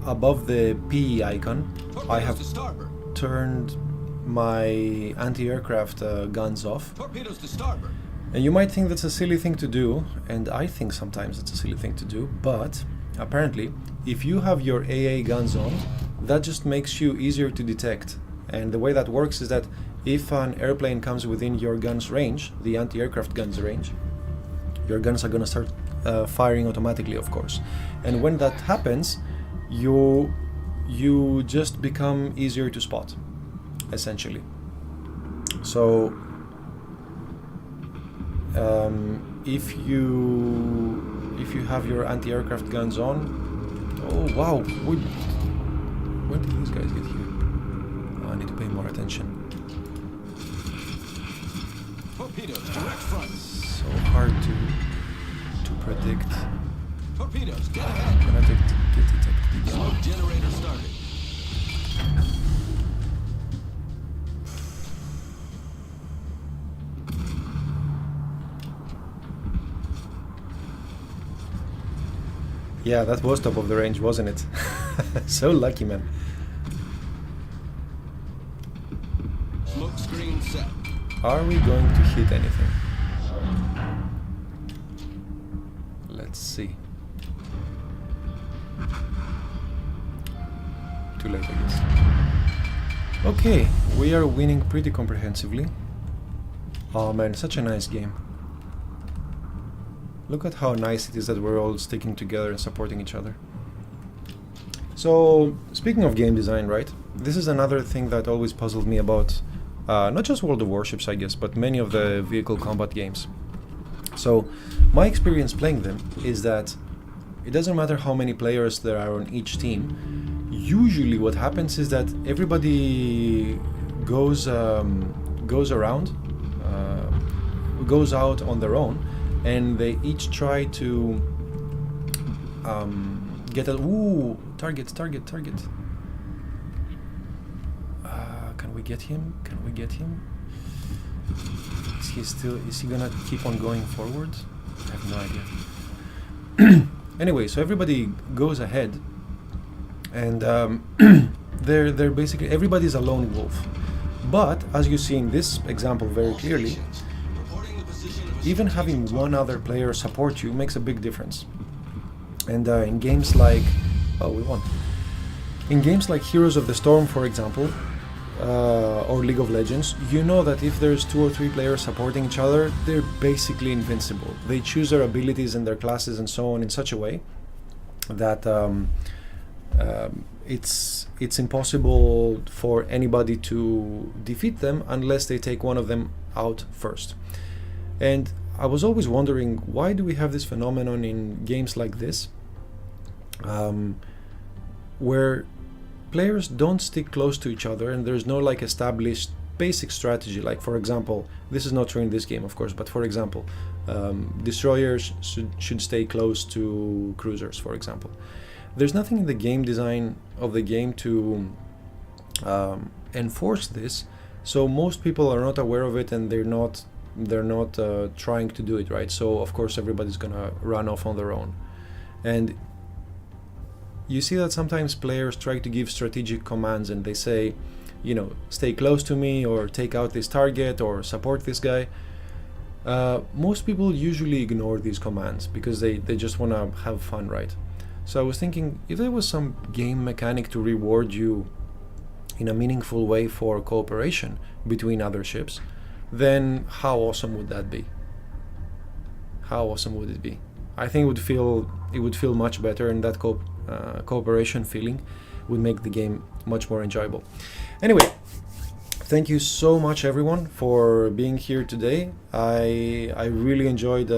above the PE icon, I have turned my anti-aircraft guns off. Torpedoes to starboard. And you might think that's a silly thing to do, and I think sometimes it's a silly thing to do, but apparently, if you have your AA guns on, that just makes you easier to detect. And the way that works is that if an airplane comes within your gun's range, the anti-aircraft gun's range, your guns are gonna start firing automatically, of course. And when that happens, you just become easier to spot, essentially. So if you have your anti-aircraft guns on, oh wow, when did these guys get here? Oh, I need to pay more attention. Torpedoes direct front. So hard to predict. Torpedoes get ahead. I'm gonna get detected. Smoke generator started. Yeah, that was top of the range, wasn't it? So lucky, man. Smoke screen set. Are we going to hit anything? Let's see. Too late, I guess. Okay, we are winning pretty comprehensively. Oh man, such a nice game. Look at how nice it is that we're all sticking together and supporting each other. So, speaking of game design, right? This is another thing that always puzzled me about not just World of Warships, I guess, but many of the vehicle combat games. So, my experience playing them is that it doesn't matter how many players there are on each team. Usually what happens is that everybody goes around, goes out on their own, and they each try to get a target. Can we get him? Is he gonna keep on going forward? I have no idea. Anyway, so everybody goes ahead, and they're basically, everybody's a lone wolf. But as you see in this example very clearly, even having one other player support you makes a big difference. And in games like, we won. In games like Heroes of the Storm, for example, or League of Legends, you know that if there's 2 or 3 players supporting each other, they're basically invincible. They choose their abilities and their classes and so on in such a way that it's impossible for anybody to defeat them unless they take one of them out first. And I was always wondering, why do we have this phenomenon in games like this, where players don't stick close to each other and there's no like established basic strategy? Like, for example, this is not true in this game, of course, but for example, destroyers should stay close to cruisers, for example. There's nothing in the game design of the game to enforce this, so most people are not aware of it and they're not trying to do it, right? So of course everybody's gonna run off on their own. And you see that sometimes players try to give strategic commands and they say, you know, stay close to me, or take out this target, or support this guy. Most people usually ignore these commands because they just want to have fun, right? So I was thinking, if there was some game mechanic to reward you in a meaningful way for cooperation between other ships, then how awesome would that be? How awesome would it be? I think it would feel much better, and that cooperation feeling would make the game much more enjoyable. Anyway, thank you so much everyone for being here today. I really enjoyed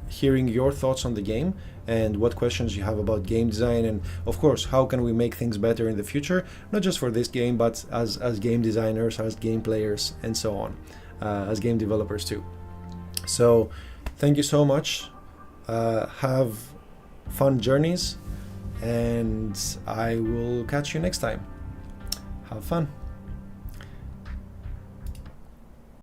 hearing your thoughts on the game, and what questions you have about game design, and of course how can we make things better in the future, not just for this game, but as game designers, as game players, and so on, as game developers too. So thank you so much, have fun journeys, and I will catch you next time. Have fun.